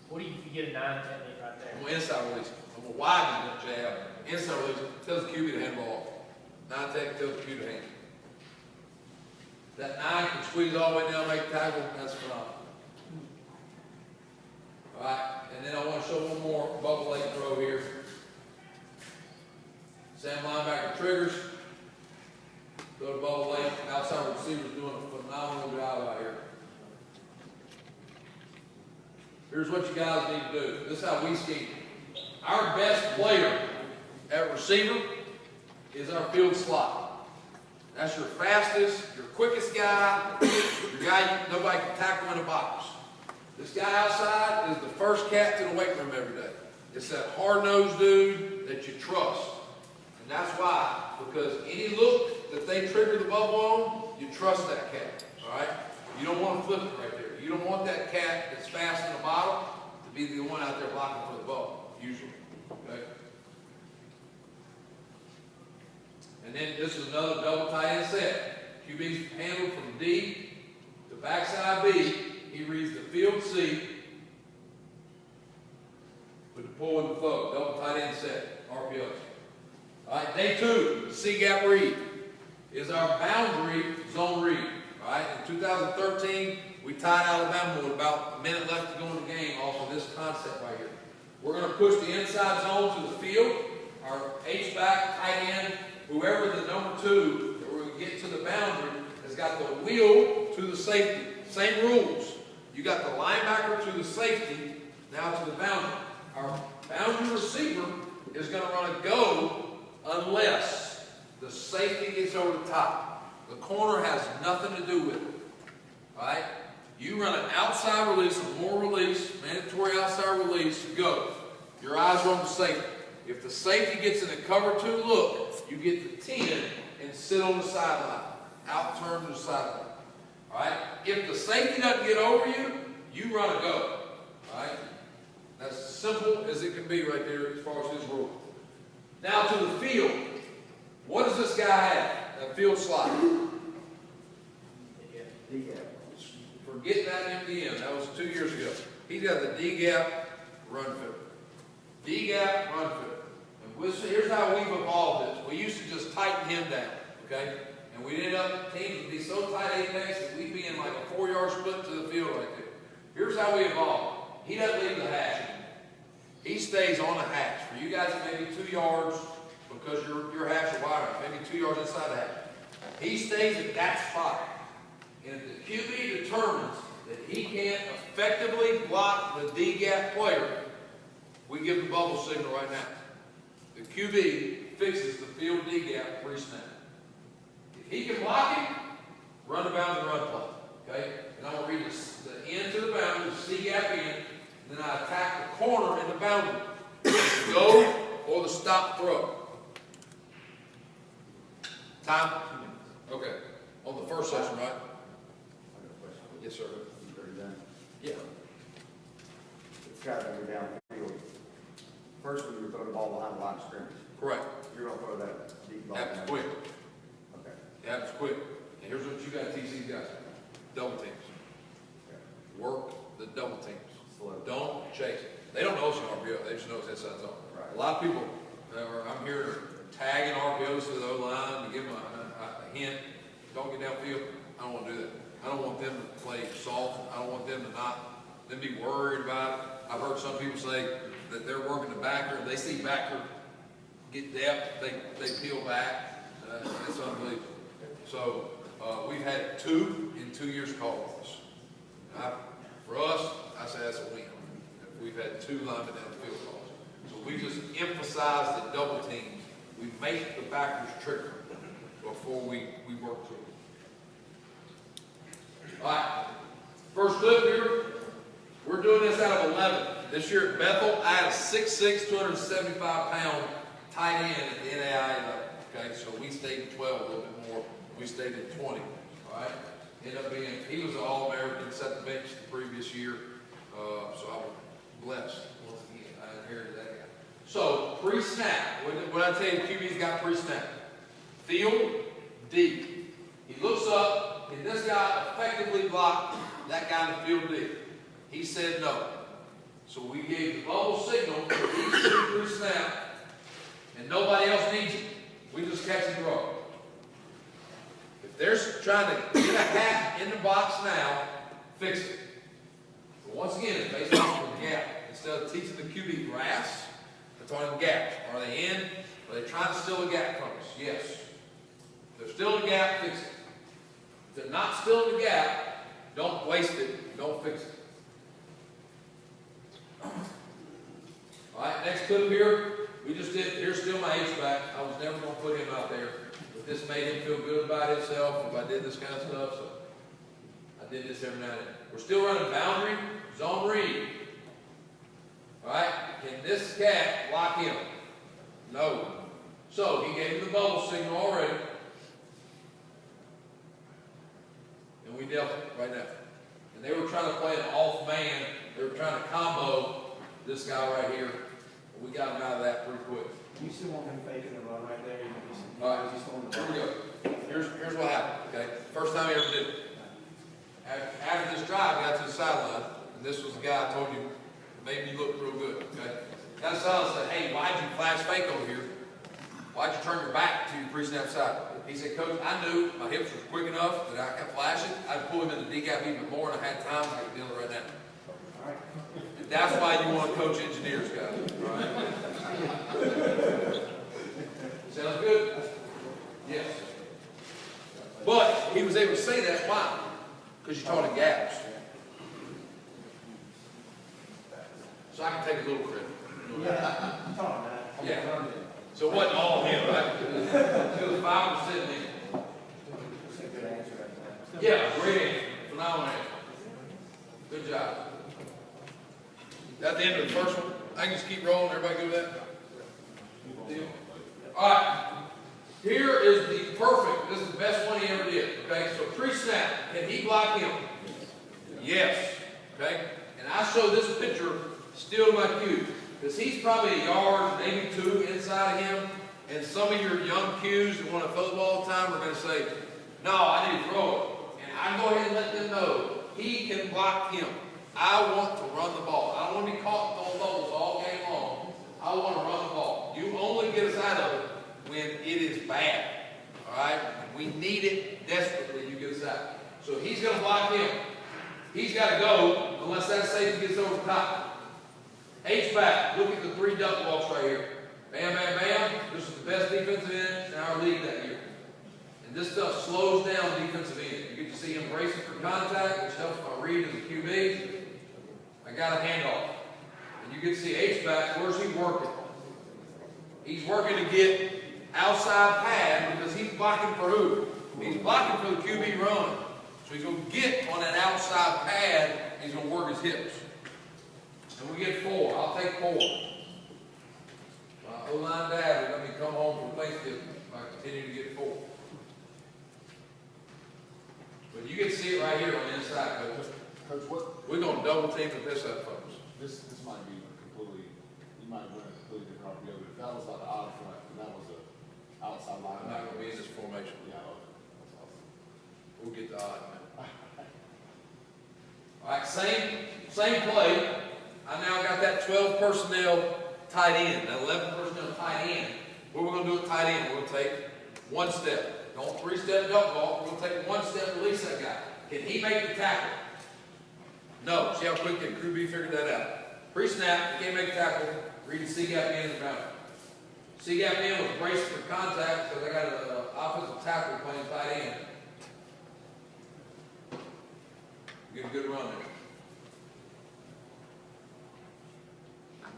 What do you, if you get a 9 technique right there? I'm going to inside release. I'm going to widen that jab. Inside release tells the QB to hand the ball off. 9 technique tells the QB to hand. That 9 can squeeze all the way down, make a tackle. That's phenomenal. All right, and then I want to show one more bubble leg throw here. Sam linebacker triggers. Go to bubble leg. Outside receiver's doing a phenomenal job out here. Here's what you guys need to do. This is how we scheme. Our best player at receiver is our field slot. That's your fastest, your quickest guy, your guy nobody can tackle in a box. This guy outside is the first cat to the weight room every day. It's that hard-nosed dude that you trust. And that's why, because any look that they trigger the bubble on, you trust that cat, all right? You don't want to flip it right there. You don't want that cat that's fast in the bottom to be the one out there blocking for the ball, usually, okay? And then this is another double tight end set. QB's handled from D to backside B. He reads the field C with the pull and the flow. Double tight end set, RPOs. All right, day 2, C gap read is our boundary zone read. All right, in 2013, we tied Alabama with about a minute left to go in the game off of this concept right here. We're going to push the inside zone to the field. Our H-back, tight end, whoever the number 2 that we're going to get to the boundary has got the wheel to the safety. Same rules. You got the linebacker to the safety, now to the boundary. Our boundary receiver is going to run a go unless the safety gets over the top. The corner has nothing to do with it. All right? You run an outside release, a more release, mandatory outside release, go. Your eyes are on the safety. If the safety gets in a cover 2 look, you get the 10 and sit on the sideline. Out turn to the sideline. All right? If the safety doesn't get over you, you run a go. All right? That's as simple as it can be right there as far as his rule. Now to the field. What does this guy have? A field slot. Forget that MDM. That was 2 years ago. He's got the D-gap run fit. D-gap run fit. And here's how we've evolved this. We used to just tighten him down, okay? And we'd end up, teams would be so tight apex that we'd be in like a 4-yard split to the field right there. Here's how we evolved. He doesn't leave the hash. He stays on the hash. For you guys, maybe 2 yards because your hash is wide enough. Maybe 2 yards inside the hash. He stays at that spot. And if the QB determines that he can't effectively block the D-gap player, we give the bubble signal right now. The QB fixes the field D-gap pre-snap. If he can block him, run the bounds and run play. Okay? And I'm going to read the end to the boundary, the C gap in, and then I attack the corner in the boundary. The go or the stop throw. Time? Okay. On the first session, right? I got a question. Yes, sir. You ready done? Yeah. It's got to go downfield. First one, you throw the ball behind the line of scrimmage. Correct. You're gonna throw that deep ball. Happens down. quick. Okay. It happens quick. And here's what you got to teach these guys. Double teams. Okay. Work the double teams. Slow. Don't chase it. They don't know it's an RPO. They just know it's inside zone. Right. A lot of people, I'm here tagging RPOs to the O-line to give them a hint. Don't get downfield. I don't want to do that. I don't want them to play soft. I don't want them to them be worried about it. I've heard some people say that they're working the backer. They see backer get depth, they peel back. It's unbelievable. So we've had 2 in 2 years called on us. For us, I say that's a win. We've had 2 linemen down the field calls. So we just emphasize the double teams. We make the backers trigger before we work through it. All right, first clip here. We're doing this out of 11. This year at Bethel, I had a 6'6", 275-pound tight end at the NAI level. Okay, so we stayed at 12 a little bit more. We stayed at 20. All right, ended up being, he was an All-American, set the bench the previous year. So I was blessed. Once again, I inherited that guy. So pre-snap, when I tell you QB's got pre-snap, field deep. He looks up, and this guy effectively blocked that guy in the field deep. He said no. So we gave the bubble signal for each pre-snap, and nobody else needs it. We just catch and throw. If they're trying to get a hat in the box now, fix it. But once again, it's based on the gap. Instead of teaching the QB grass, it's on gaps. Are they in? Are they trying to steal a gap from us? Yes. If they're still in the gap, fix it. If they're not still in the gap, don't waste it. Don't fix it. All right, next clip here. We just did, here's still my H-back. I was never going to put him out there. But this made him feel good about himself if I did this kind of stuff. So I did this every now and then. We're still running boundary, zone read. All right, can this cat lock him? No. So he gave him the bubble signal already. And we dealt it right now. And they were trying to play an off man. They were trying to combo this guy right here. We got him out of that pretty quick. You still want him faking the run right there? All right, here we go. Here's what happened, okay? First time he ever did it. After this drive, I got to the sideline, and this was the guy I told you made me look real good, okay? Got to the sideline and said, hey, why'd you flash fake over here? Why'd you turn your back to your pre-snap side? He said, Coach, I knew my hips were quick enough that I could flash it. I'd pull him in the D-gap even more, and I had time. I could deal with it right now. All right. That's why you want to coach engineers, guys. All right? Sounds good? Yes. But he was able to say that. Why? Because you taught him gaps. So I can take a little credit. Yeah, I'm talking that. Yeah. So it wasn't all him, right? It was 5% me. That's a good answer right there. Yeah, great answer. Phenomenal answer. Good job. At the end of the first one, I can just keep rolling. Everybody good with that? Deal? All right. Here is the perfect. This is the best one he ever did. Okay, so pre-snap. Can he block him? Yes. Okay? And I show this picture still to my cue. Because he's probably a yard, maybe 2 inside of him. And some of your young Qs that want to throw the ball all the time are going to say, no, I need to throw it. And I go ahead and let them know he can block him. I want to run the ball. I don't want to be caught throwing balls all game long. I want to run the ball. You only get us out of it when it is bad. All right? We need it desperately. You get us out. So he's going to block him. He's got to go unless that safety gets over the top. H-back. Look at the 3 duck walks right here. Bam, bam, bam. This is the best defensive end in our league that year. And this stuff slows down defensive end. You get to see him bracing for contact, which helps my read as a QB. I got a handoff. And you get to see H-back. Where's he working? He's working to get outside pad because he's blocking for who? He's blocking for the QB run. So he's going to get on that outside pad, and he's going to work his hips. And we get 4. I'll take 4. My O-line dad will let me come home from Thanksgiving if I continue to get 4. But you can see it right here on the inside, Coach. Coach, what, We're going to double team with this up, folks. this might be completely, you might run a completely different RPO, but if that was like the odd front, and that was a outside line. I'm not going to be in this formation. Yeah, okay. That's awesome. We'll get the odd man. All right, same play. I now got that 12 personnel tight end, that 11 personnel tight end. What we're going to do at tight end, we're going to take 1 step. Don't 3-step jump ball. We're going to take 1 step, release that guy. Can he make the tackle? No. See how quick the crew B figured that out. Pre-snap, he can't make the tackle. Read the C-gap in the boundary. C-gap in was braced for contact because I got an offensive tackle playing tight end. Get a good run there.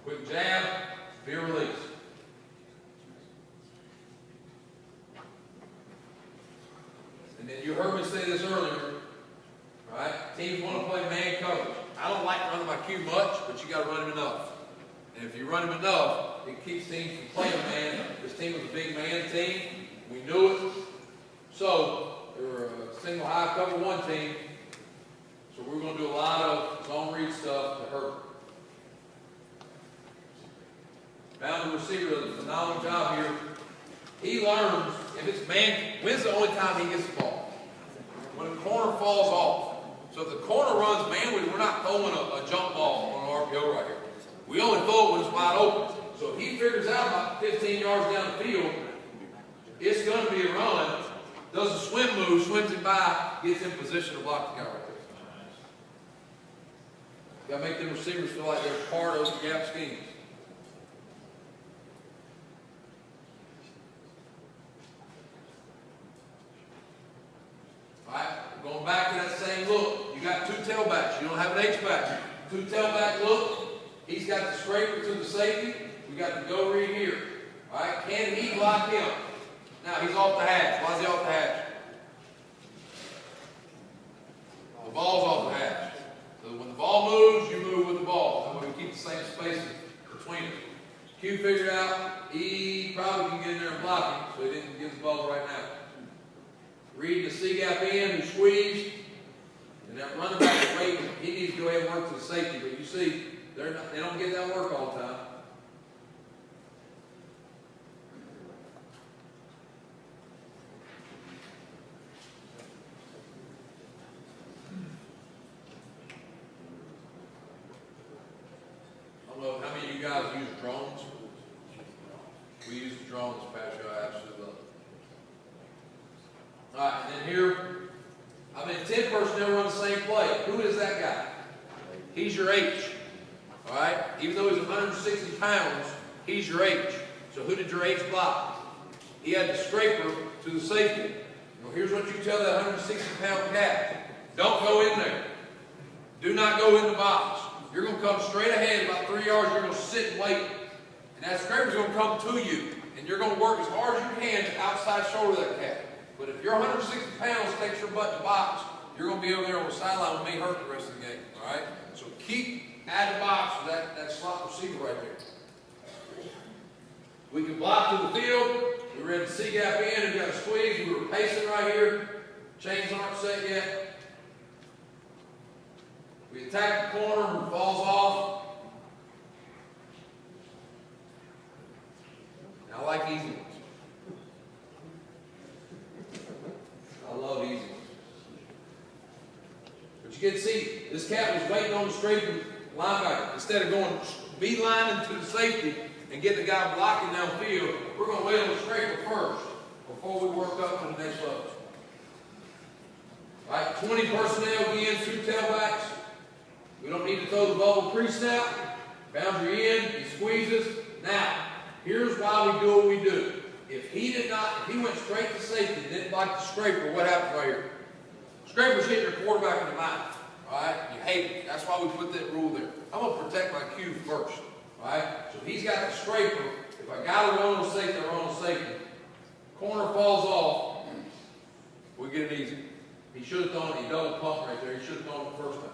Quick jab, veer release. And then you heard me say this earlier, right? Teams want to play man coverage. I don't like running my Q much, but you got to run him enough. And if you run him enough, it keeps teams from playing man. This team was a big man team. We knew it. So they were a single high cover 1 team. So we're going to do a lot of zone read stuff to hurt. Boundary receiver does a phenomenal job here. He learns if it's man, when's the only time he gets the ball? When the corner falls off. So if the corner runs man, we're not throwing a jump ball on an RPO right here. We only throw it when it's wide open. So if he figures out about 15 yards down the field, it's going to be a run, does a swim move, swims it by, gets in position to block the guy right there. You got to make them receivers feel like they're part of the gap scheme. All right, going back to that same look. You got 2 tailbacks. You don't have an H-back. 2 tailback look. He's got the scraper to the safety. We got the go read here. All right, can he block him? Now he's off the hash. Why is he off the hash? The ball's off the hash. So when the ball moves, you move with the ball. That way we keep the same spacing between them. Q figured out he probably can get in there and block him, so he didn't get the ball right now. Read the C-gap in, who squeezed, and that running back is waiting. He needs to go ahead and work to the safety, but you see, they don't get that work all the time. I don't know how many of you guys use drones. We use the drones this past year. I absolutely love it. All right, and then here, 10 personnel run the same play. Who is that guy? He's your H. All right? Even though he's 160 pounds, he's your H. So who did your H block? He had the scraper to the safety. Well, here's what you tell that 160-pound cat. Don't go in there. Do not go in the box. You're going to come straight ahead about 3 yards. You're going to sit and wait. And that scraper's going to come to you. And you're going to work as hard as you can to outside shoulder that cat. But if you're 160 pounds, takes your butt to box, you're going to be over there on the sideline with me hurt the rest of the game. All right? So keep at the box with that slot receiver right there. We can block to the field. We're ready to C-gap in. We've got a squeeze. We were pacing right here. Chains aren't set yet. We attack the corner and falls off. And I like easy ones. I love easy ones. But you can see, this cat was waiting on the scraping linebacker. Instead of going beelining to the safety and getting the guy blocking downfield, we're going to wait on the scraper first before we work up to the next level. All right, 20 personnel again, 2 tailbacks. We don't need to throw the bubble pre-snap. Boundary in, he squeezes. Now, here's why we do what we do. If he went straight to safety and didn't like the scraper, what happens right here? Scraper's hitting your quarterback in the mouth. All right? You hate it. That's why we put that rule there. I'm going to protect my Q first. All right? So he's got the scraper. If I got to run on safety, I run on safety. Corner falls off. We get it easy. He should have thrown it, he double pump right there, he should have thrown it the first time.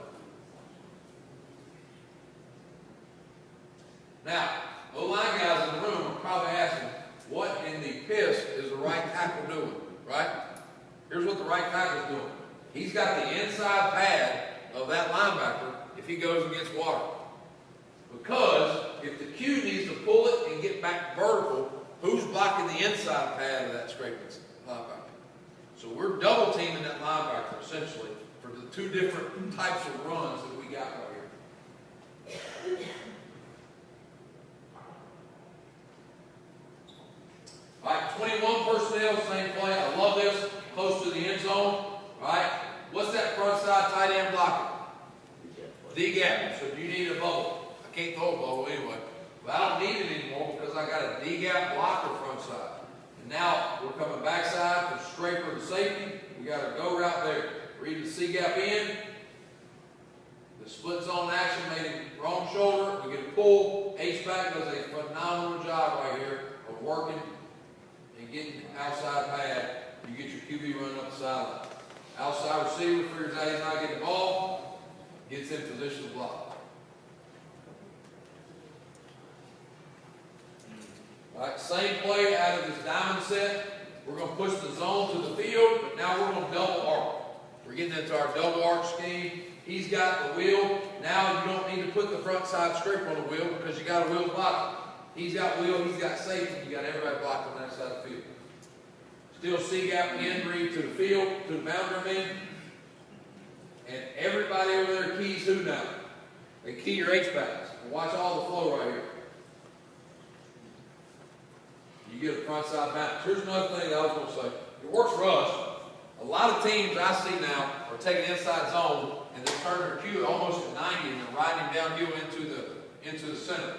Now, the line guys in the room are probably asking, what in the piss is the right tackle doing, right? Here's what the right tackle is doing. He's got the inside pad of that linebacker if he goes against water. Because if the Q needs to pull it and get back vertical, who's blocking the inside pad of that scraping linebacker? So we're double teaming that linebacker essentially for the two different types of runs that we got right here. All right, 21 personnel, same play. I love this. Close to the end zone. All right, what's that front side tight end blocking? D-gap. So you need a bubble. I can't throw a bubble anyway. But I don't need it anymore because I got a D-gap blocker front side. And now we're coming backside from scraper to safety. We got a go route there. Read the C-gap in. The split zone action made him wrong shoulder. We get a pull. H-back does a phenomenal job right here of working and getting outside pad. You get your QB running up the sideline. Outside receiver figures out he's not getting the ball. Gets in position to block. All right, same play out of this diamond set. We're going to push the zone to the field, but now we're going to double arc. We're getting into our double arc scheme. He's got the wheel. Now you don't need to put the front side scraper on the wheel because you got a wheel blocking. He's got wheel, he's got safety. You got everybody blocked on that side of the field. Still C-gap in, read to the field, to the boundary man. And everybody over there keys who now? They key your H-backs. And watch all the flow right here. You get a front side bounce. Here's another thing that I was going to say. It works for us. A lot of teams I see now are taking inside zone and they're turning their Q almost at 90 and they're riding him downhill into the center.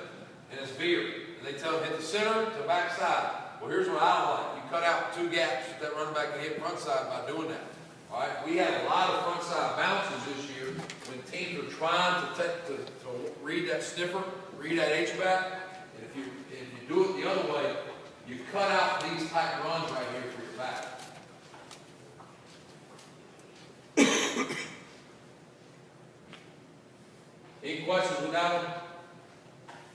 And it's veer. And they tell him hit the center to back side. Well, here's what I don't like. You cut out two gaps that running back can hit front side by doing that. All right, we had a lot of front side bounces this year when teams are trying to read that sniffer, read that H-back. And if you do it the other way, you cut out these type runs right here for your back. Any questions with that one?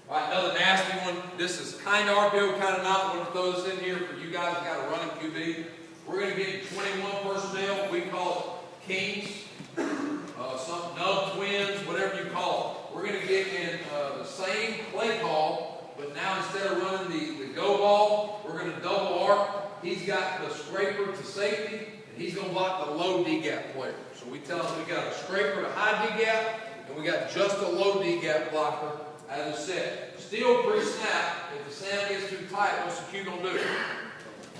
All right, another nasty one. This is kind of RPO, kind of not. I'm going to throw this in here for you guys that got a running QB. We're going to get 21 personnel. We call it kings, some nub twins, whatever you call it. We're going to get in the same play call, but now instead of running the go ball, we're going to double arc. He's got the scraper to safety, and he's going to block the low D-gap player. So we tell him we got a scraper to high D-gap, and we got just a low D-gap blocker as a set. Still pre-snap, if the Sam gets too tight, what's the Q going to do?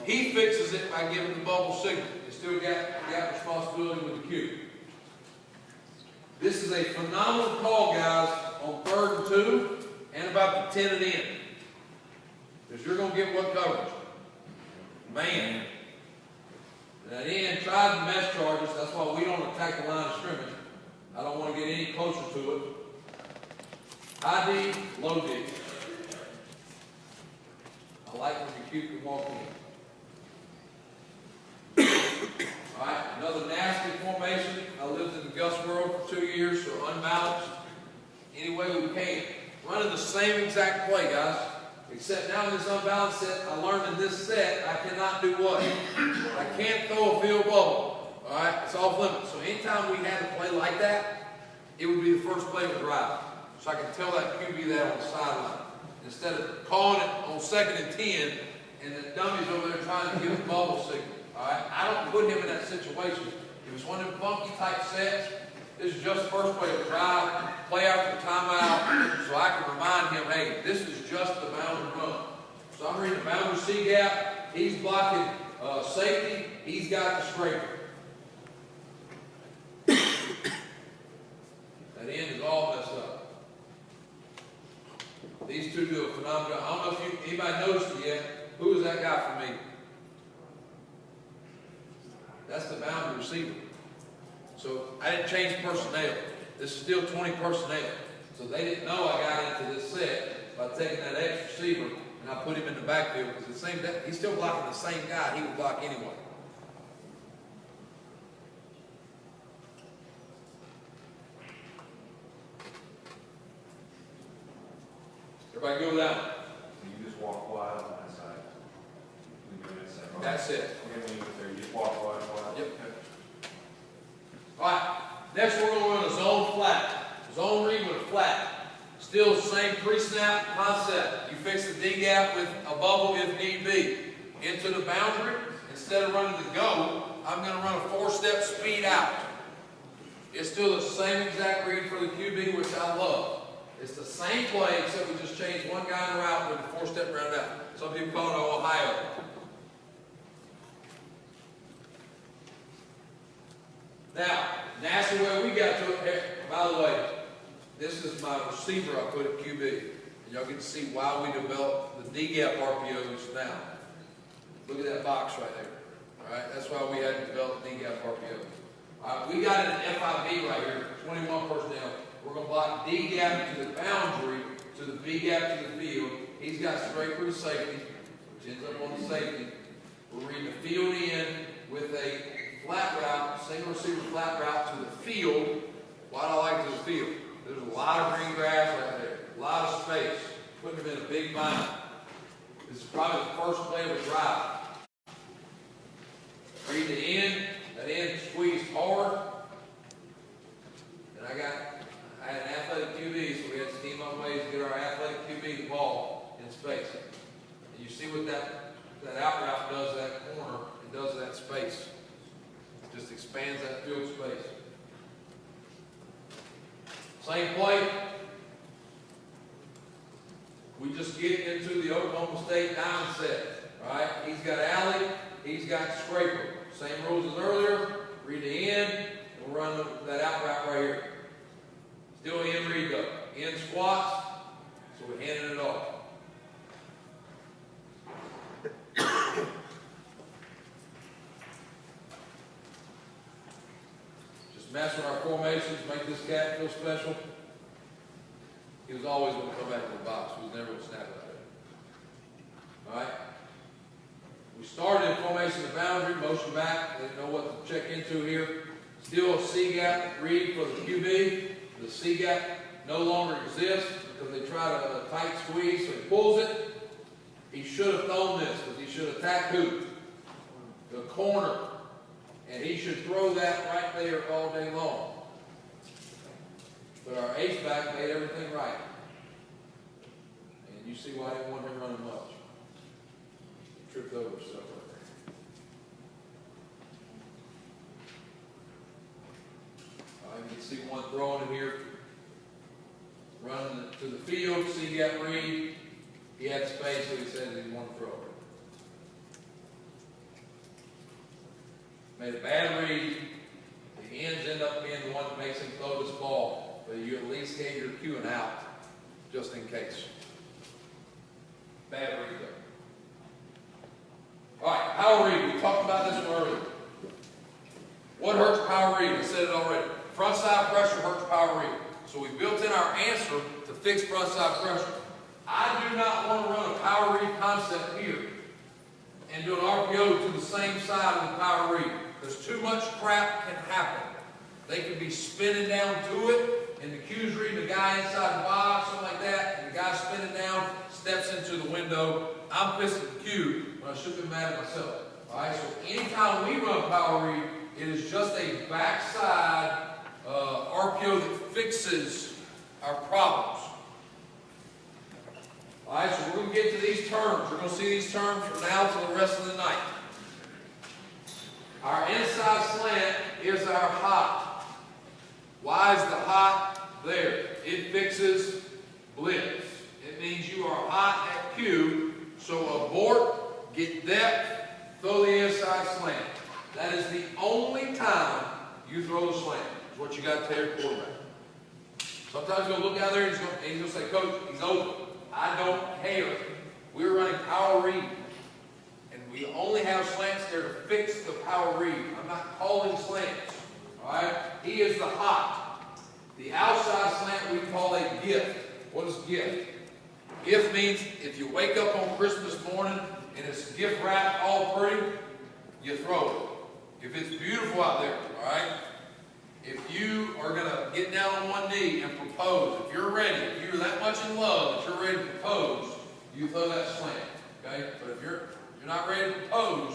He fixes it by giving the bubble signal. It's still got responsibility with the Q. This is a phenomenal call, guys, on 3rd and 2 and about the 10 and in. Because you're going to get what coverage? Man. That end tries to mesh charges. That's why we don't attack the line of scrimmage. I don't want to get any closer to it. High D, low D. I like when your Q can walk in. Alright, another nasty formation. I lived in the Gus world for 2 years, so unbalanced. Any way we can. Running the same exact play, guys. Except now in this unbalanced set, I learned in this set, I cannot do what? I can't throw a field bubble. Alright, it's off limits. So anytime we had to play like that, it would be the first play of the drive. So I can tell that QB that on the sideline. Instead of calling it on 2nd and 10, and the dummy's over there trying to give a bubble signal. All right? I don't put him in that situation. It was one of them funky type sets. This is just the first play of the drive, play after the timeout, so I can remind him, hey, this is just the boundary run. So I'm reading the boundary C gap. He's blocking safety. He's got the scraper. That end is all messed up. These two do a phenomenal job. I don't know if anybody noticed it yet. Who is that guy for me? That's the boundary receiver. So I didn't change personnel. This is still 20 personnel. So they didn't know I got into this set by taking that X receiver and I put him in the backfield because he's still blocking the same guy he would block anyway. Everybody go down. You just walk wide on that side. When you're in that side. That's it. Okay, when you get there, you just walk wide. Yep. All right, next we're going to run a zone flat. Zone read with a flat. Still the same pre-snap concept. You fix the D gap with a bubble if need be. Into the boundary, instead of running the go, I'm going to run a 4-step speed out. It's still the same exact read for the QB, which I love. It's the same play, except we just changed one guy in the route with a 4-step round out. Some people call it Ohio. Now, that's the way we got to it. By the way, this is my receiver I put at QB. And y'all get to see why we developed the D-gap RPOs now. Look at that box right there. All right, that's why we had to develop D-gap RPOs. All right, we got an FIB right here, 21 personnel. We're going to block D-gap to the boundary, to the B-gap to the field. He's got straight through safety, which ends up on the safety. We're reading the field in with a flat route, single receiver flat route to the field. Why do I like to the field? There's a lot of green grass right there, a lot of space. Putting him in a big bind. This is probably the first play of a drive. Read the end, that end squeezed hard. And I had an athletic QB, so we had to scheme up ways to get our athletic QB the ball in space. And you see what that out route does to that corner, it does to that space. It just expands that field space. Same play. We just get into the Oklahoma State diamond set. Right? He's got alley, he's got scraper. Same rules as earlier. Read the end, and we'll run that out route right here. Still in read though. In squats, so we're handing it off. Just mess with our formations, make this cat feel special. He was always going to come back to the box. He was never going to snap out there. All right? We started in formation of the boundary, motion back. They didn't know what to check into here. Still a C-gap read for the QB. The C-gap no longer exists because they try to tight squeeze, so he pulls it. He should have thrown this because he should attack who? The corner. And he should throw that right there all day long. But our H-back made everything right. And you see why I didn't want him running much. He tripped over stuff right there. All right, you can see one throwing in here. Running to the field, C-gap read. He had space, so he said he didn't want to throw it. Made a bad read. The ends end up being the one that makes him throw this ball. But you at least gave your cue and out, just in case. Bad read though. All right, power read. We talked about this one earlier. What hurts power read? I said it already. Front side pressure hurts power read. So we built in our answer to fix front side pressure. I do not want to run a power read concept here and do an RPO to the same side of the power read. There's too much crap can happen. They could be spinning down to it, and the cue's reading the guy inside the box, something like that, and the guy spinning down steps into the window. I'm pissed at the cue, but I should have been mad at myself. All right, so anytime we run power read, it is just a backside RPO that fixes our problems. All right, so we're going to get to these terms. We're going to see these terms from now to the rest of the night. Our inside slant is our hot. Why is the hot there? It fixes blitz. It means you are hot at Q, so abort, get depth, throw the inside slant. That is the only time you throw the slant. It's what you got to tell your quarterback. Sometimes you're going to look out there and he's going to say, Coach, he's open. I don't care. We're running power read. And we only have slants there to fix the power read. I'm not calling slants. All right? He is the hot. The outside slant we call a gift. What is gift? Gift means if you wake up on Christmas morning and it's gift wrapped all pretty, you throw it. If it's beautiful out there, all right? if you are gonna get down on one knee and propose, if you're ready, if you're that much in love that you're ready to propose, you throw that slant, okay? But if you're not ready to propose,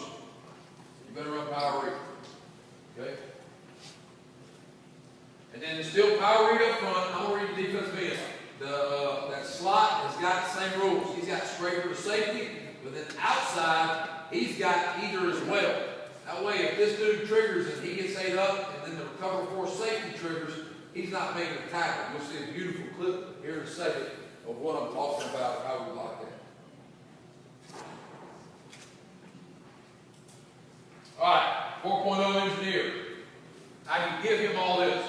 you better run power read, okay? And then there's still power read up front. I'm gonna read the defensive end. That slot has got the same rules. He's got scraper to safety, but then outside, he's got either as well. That way, if this dude triggers and he gets ate up, and then the recover force safety triggers, he's not making a tackle. You'll see a beautiful clip here in a second of what I'm talking about, how we block that. All right, 4.0 engineer. I can give him all this.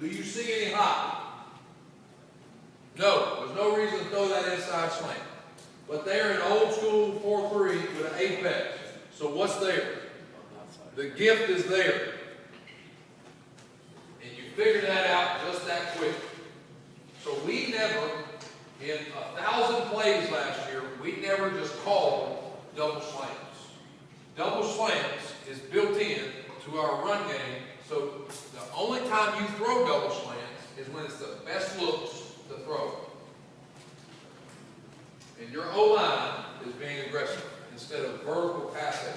Do you see any hop? No, there's no reason to throw that inside slant. But they're an old school 4-3 with an apex. So what's there? The gift is there. And you figure that out just that quick. So we never, in 1,000 plays last year, we never just called double slants. Double slants is built in to our run game. So the only time you throw double slants is when it's the best looks to throw. And your O-line is being aggressive instead of vertical passing.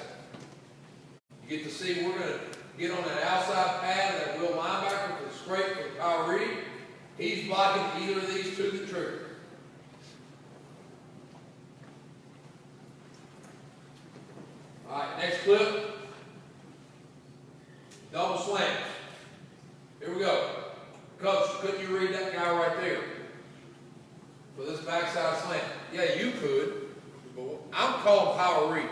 You get to see we're going to get on that outside pad, that will linebacker for the scrape for the power read. He's blocking either of these two that trigger. All right, next clip. Double slants. Here we go. Coach, couldn't you read that guy right there? For this backside slant. Yeah, you could. But I'm calling power read.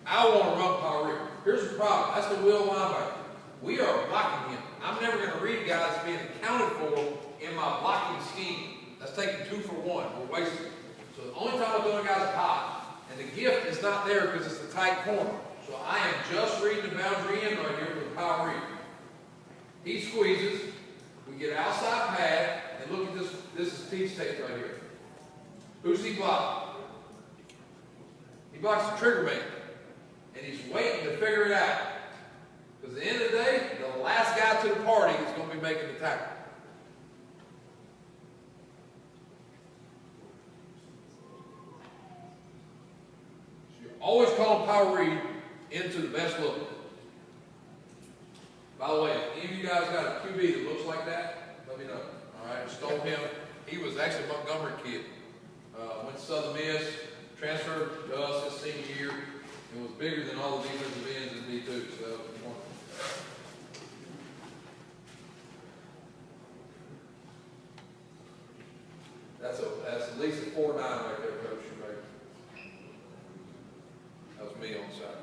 I want to run power read. Here's the problem. That's the will linebacker. We are blocking him. I'm never going to read a guy that's being accounted for in my blocking scheme. That's taking 2 for 1. We're wasting. So the only time I'm doing guys high, and the gift is not there because it's the tight corner. So I am just reading the boundary end right here for the power read. He squeezes. We get outside pad, and look at this. This is teach tape right here. Who's he blocking? He blocks the trigger man. And he's waiting to figure it out. Because at the end of the day, the last guy to the party is going to be making the tackle. So you're always calling power read into the best look. By the way, if any of you guys got a QB that looks like that, let me know. All right, stole him. He was actually a Montgomery kid. Went to Southern Miss, transferred to us his senior year, and was bigger than all the defensive ends in D2. So, that's at least a 4.9 right there, Coach. Right? That was me on the side.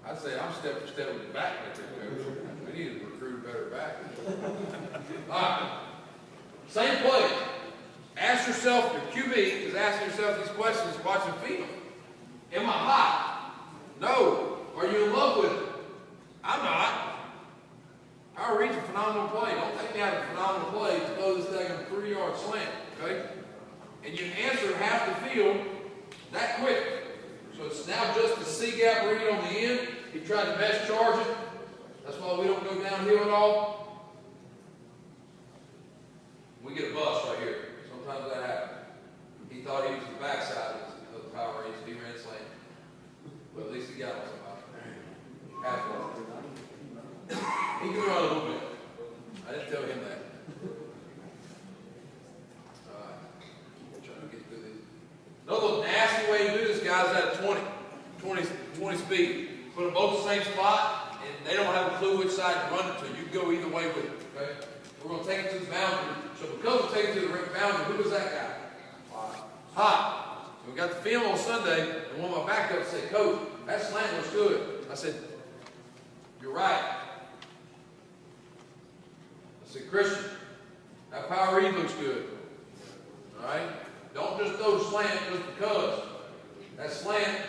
I'd say I'm step for step with the back right there, Coach. We need to recruit a better back. All right. Same play. Ask yourself, your QB is asking yourself these questions watching film. Am I hot? No. Are you in love with it? I'm not. Power read's a phenomenal play. Don't take me out of a phenomenal play to throw this thing on a 3-yard slant, okay? And you answer half the field that quick. So it's now just a C-gap read on the end. He tried to best charge it. That's why we don't go downhill at all. We get a bust right here. Sometimes that happens. He thought he was the backside of the power read, so he ran slant. But at least he got on somebody. Half one. He can run a little bit. I didn't tell him that. All right. We're trying to get through these. Another nasty way to do this, guys, is at 20 speed. Put them both the same spot, and they don't have a clue which side to run it to. You can go either way with it, okay? We're going to take it to the boundary. So because we're taking it to the boundary, who was that guy? Hot. So we got the film on Sunday, and one of my backups said, Coach, that slant looks good. I said, you're right. I said, Christian, that power read looks good. All right? Don't just throw the slant just because. That slant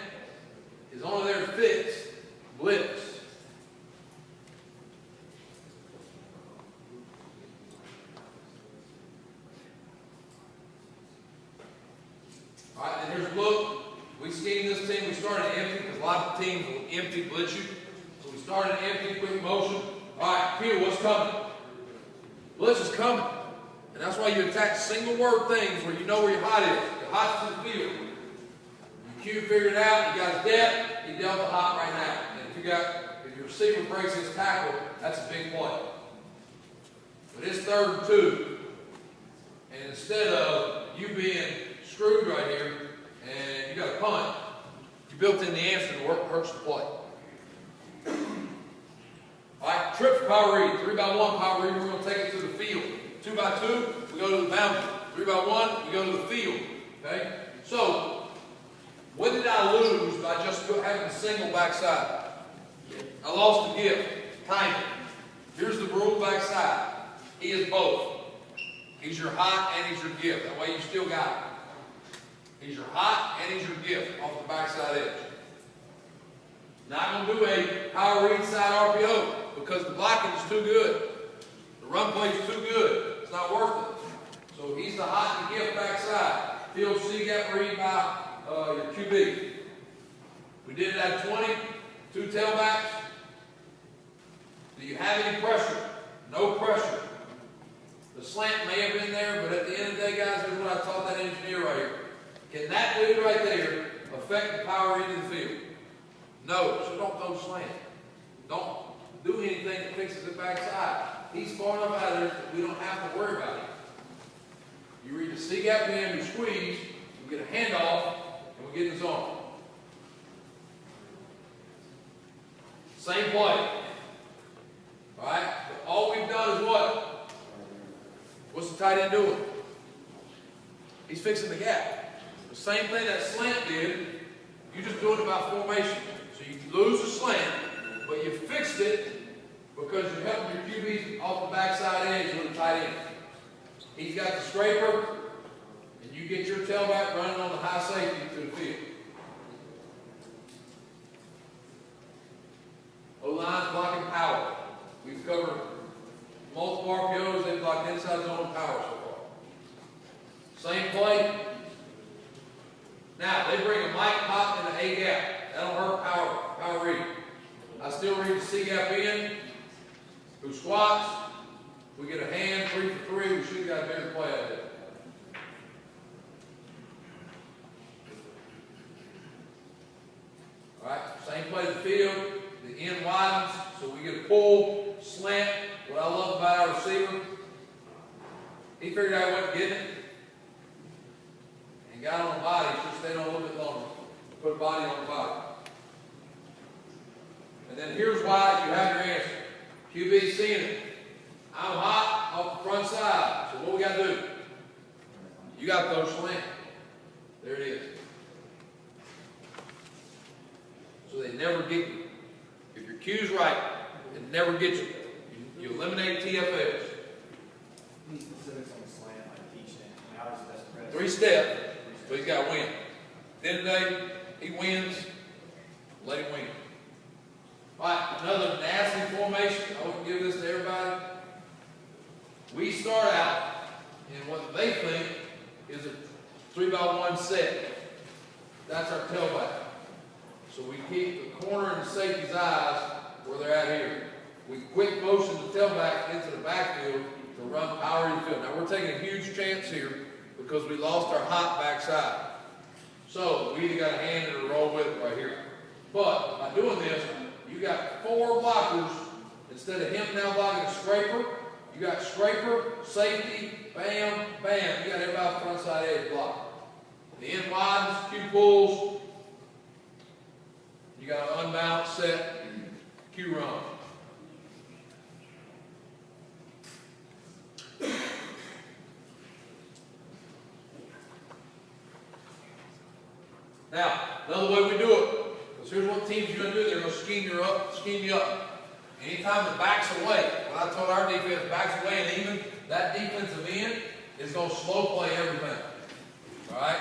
is only there to fix blitz. All right, and here's a look. We schemed this team. We started empty because a lot of teams will empty blitz you. start an empty, quick motion. All right, Peter, what's coming? Blitz is coming. And that's why you attack single word things where you know where your hot is. Your hot's in the field. Q figured it out, he got his depth, he dealt the hot right now. And if your receiver breaks his tackle, that's a big play. But it's 3rd and 2. And instead of you being screwed right here and you got a punt, you built in the answer to work hurts the play. Alright, trips power read, 3x1 power read, we're going to take it to the field. 2x2, we go to the boundary. 3x1, we go to the field. Okay? So, what did I lose by just having a single backside? I lost the gift, timing. Here's the rule backside. He is both. He's your hot and he's your gift. That way you still got it. He's your hot and he's your gift off the backside edge. Not going to do a power read side RPO because the blocking is too good. The run play is too good. It's not worth it. So he's the hot and the gift backside. Field C gap read by your QB. We did it at 20, 2 tailbacks. Do you have any pressure? No pressure. The slant may have been there, but at the end of the day, guys, here's what I taught that engineer right here. Can that dude right there affect the power into the field? No, so don't throw slant. Don't do anything that fixes it backside. He's far enough out of there that we don't have to worry about it. You read the C gap in, you squeeze, we get a handoff, and we get in the zone. Same play. Alright? But all we've done is what? What's the tight end doing? He's fixing the gap. The same thing that slant did, you're just doing it by formation. So you lose the slant, but you fixed it because you're helping your QBs off the backside edge with a tight end. He's got the scraper, and you get your tailback running on the high safety to the field. O-line's blocking power. We've covered multiple RPOs. They've blocked inside zone power so far. Same play. Now, they bring a Mike pop and an A gap. That'll hurt power read. I still read the C gap in. Who squats? We get a hand, 3 for 3. We should have got a better play out of it. All right, same play to the field. The end widens, so we get a pull, slant. What I love about our receiver, he figured out what to get it and got on the body. Should have stayed on a little bit longer. Put a body on the body. And then here's why you have your answer. QB seeing it. I'm hot off the front side. So what we got to do? You got to throw slant. There it is. So they never get you. If your cue's right, it never gets you. You eliminate TFLs. Any specifics on the slant, like teaching it? I mean, obviously that's the rest. 3 step, so he's got to win. At the end of the day, he wins. Let him win. All right, another nasty formation. I wouldn't give this to everybody. We start out in what they think is a 3x1 set. That's our tailback. So we keep the corner and the safety's eyes where they're at here. We quick motion the tailback into the backfield to run power in the field. Now we're taking a huge chance here because we lost our hot backside. So we either got a hand or a roll with it right here. But by doing this, you got 4 blockers. Instead of him now blocking a scraper, you got scraper, safety, bam, bam. You got everybody front side edge block. The end widens, Q pulls. You got an unbalanced set, Q run. Now, another way we do it, because here's what teams are going to do. They're going to scheme you up. Anytime the back's away, when I told our defense, back's away, and even that defensive end is going to slow play everything. All right?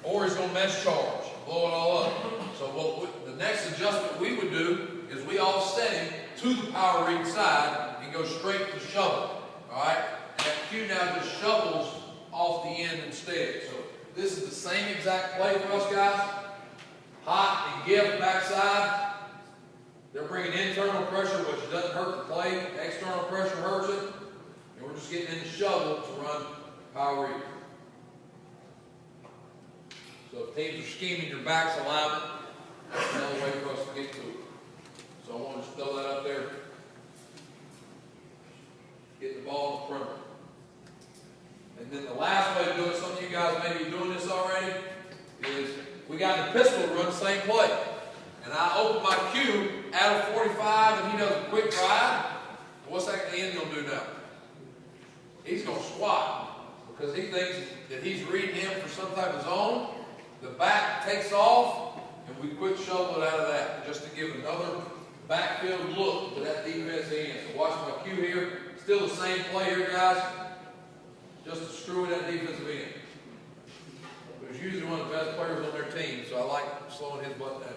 Or he's going to mesh charge, blow it all up. So the next adjustment we would do is we offset him to the power read side and go straight to shovel. All right? And that Q now just shovels off the end instead. So this is the same exact play for us guys. Hot and gift backside. They're bringing internal pressure, which doesn't hurt the play. External pressure hurts it. And we're just getting in the shovel to run power read. So if teams are scheming your back's alignment, that's another way for us to get to it. So I want to just throw that up there. Get the ball in the perimeter. And then the last way to do it, some of you guys may be doing this already, is we got the pistol to run the same play. And I open my cue out of 45 and he does a quick drive. What's that end going to do now? He's going to squat because he thinks that he's reading him for some type of zone. The back takes off and we quick shovel it out of that just to give another backfield look to that defense end. So watch my cue here. Still the same play here, guys. Just to screw that defensive end. He's usually one of the best players on their team, so I like slowing his butt down.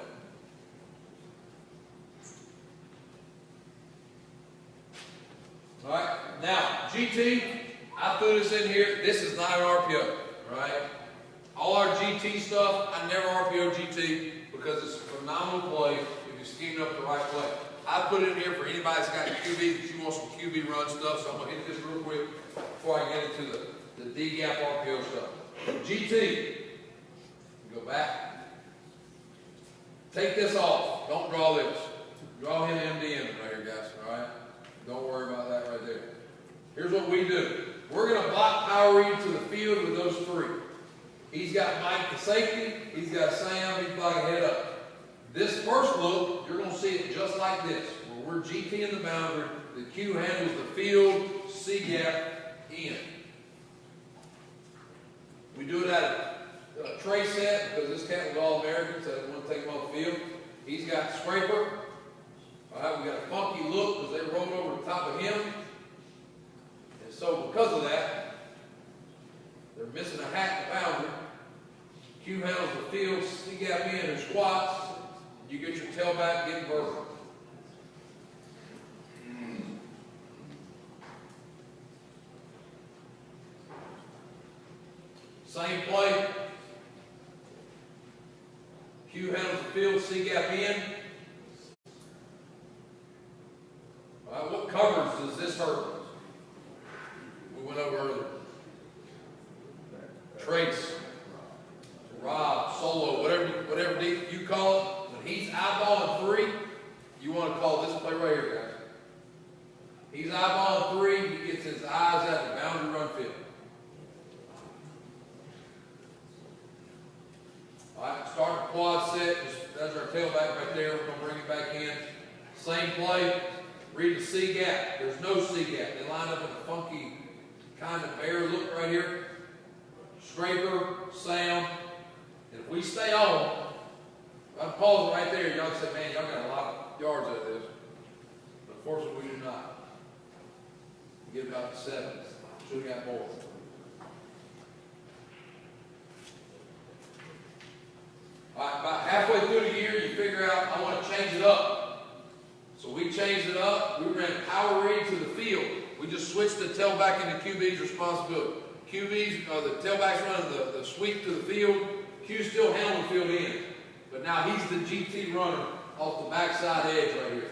All right, now, GT, I threw this in here. This is not an RPO, right? All our GT stuff, I never RPO GT because it's a phenomenal play if you scheme it up the right way. I put it in here for anybody that's got QB, that you want some QB run stuff, so I'm going to hit this real quick before I get into the D-gap RPO stuff. GT, go back. Take this off. Don't draw this. Draw him MDM right here, guys, all right? Don't worry about that right there. Here's what we do. We're going to block power read to the field with those three. He's got Mike the safety. He's got Sam. He's blocking head up. This first look, you're going to see it just like this, where we're GT in the boundary. The Q handles the field, C-gap, in. We do it at a tray set because this cat was All-American, so I didn't want to take him off the field. He's got scraper. All right, we got a funky look because they rolled over the top of him. And so because of that, they're missing a hat in the boundary. Q handles the field, C-gap in, and squats. You get your tailback getting vertical. Same play. Q handles the field, C-gap in. All right, what covers does this hurt? We went over earlier. Trace, Rob, solo, whatever you call it. When he's eyeballing three, you want to call this play right here, guys. He's eyeballing three, he gets his eyes at the boundary run field. All right, start the quad set. That's our tailback right there. We're going to bring it back in. Same play. Read the C gap. There's no C gap. They line up in a funky kind of bear look right here. Scraper, Sam. And if we stay on, I'd pause it right there. Y'all say, man, y'all got a lot of yards out of this. But unfortunately, we do not. We get about the 7. Should have got more. All right, about halfway through the year, you figure out, I want to change it up. So we changed it up. We ran power read to the field. We just switched the tailback into QB's responsibility. QB's, the tailback's running the sweep to the field. Q's still handling the field in. But now he's the GT runner off the backside edge right here.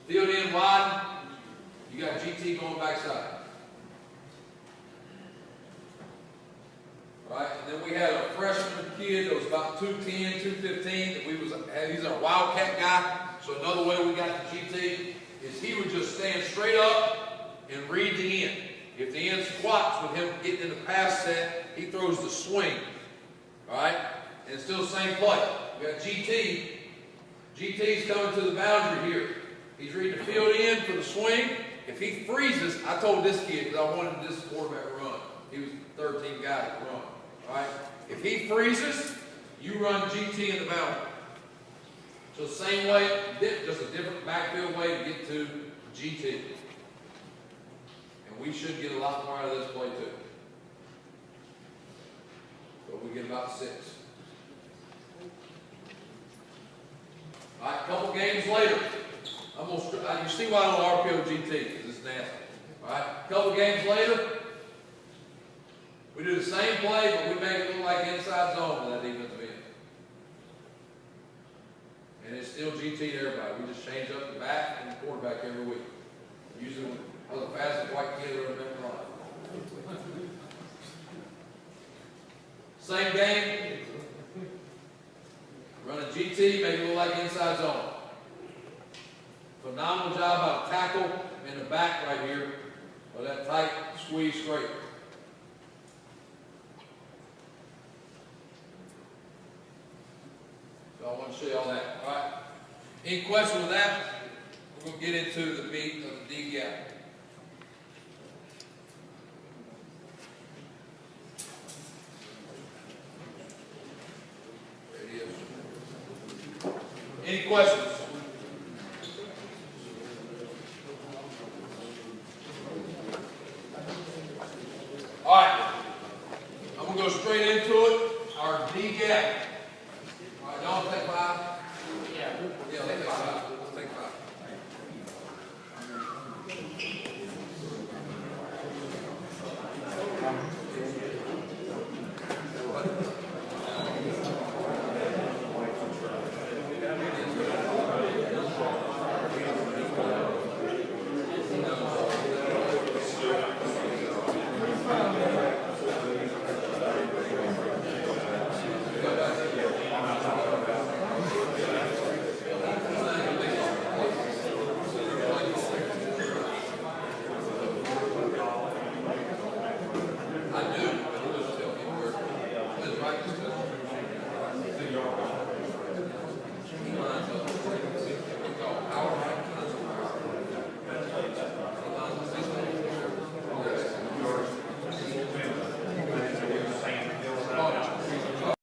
Field in wide. You got GT going backside. Right, and then we had a freshman kid that was about 210, 215. That he's a wildcat guy. So another way we got the GT is he would just stand straight up and read the end. If the end squats with him getting in the pass set, he throws the swing. All right, and it's still the same play. We got GT. GT's coming to the boundary here. He's reading the field end for the swing. If he freezes, I told this kid because I wanted this quarterback to run. He was the 13th guy to run. All right. If he freezes, you run GT in the boundary. So same way, just a different backfield way to get to GT. And we should get a lot more out of this play too. But we get about 6. All right, a couple games later, you see why I don't RPO GT, because it's nasty. All right, a couple games later, we do the same play, but we make it look like inside zone with that defensive end. And it's still GT to everybody. We just change up the back and the quarterback every week. Usually, I was the fastest white kid I've ever been around. Same game. Running GT, make it look like inside zone. Phenomenal job by the tackle in the back right here of that tight squeeze straight. So I want to show you all that. All right. Any questions with that? We're going to get into the meat of the D gap. There it is. Any questions? All right. I'm going to go straight into it. Our D gap. All right, y'all take 5. Yeah, let's take 5. Let's take 5.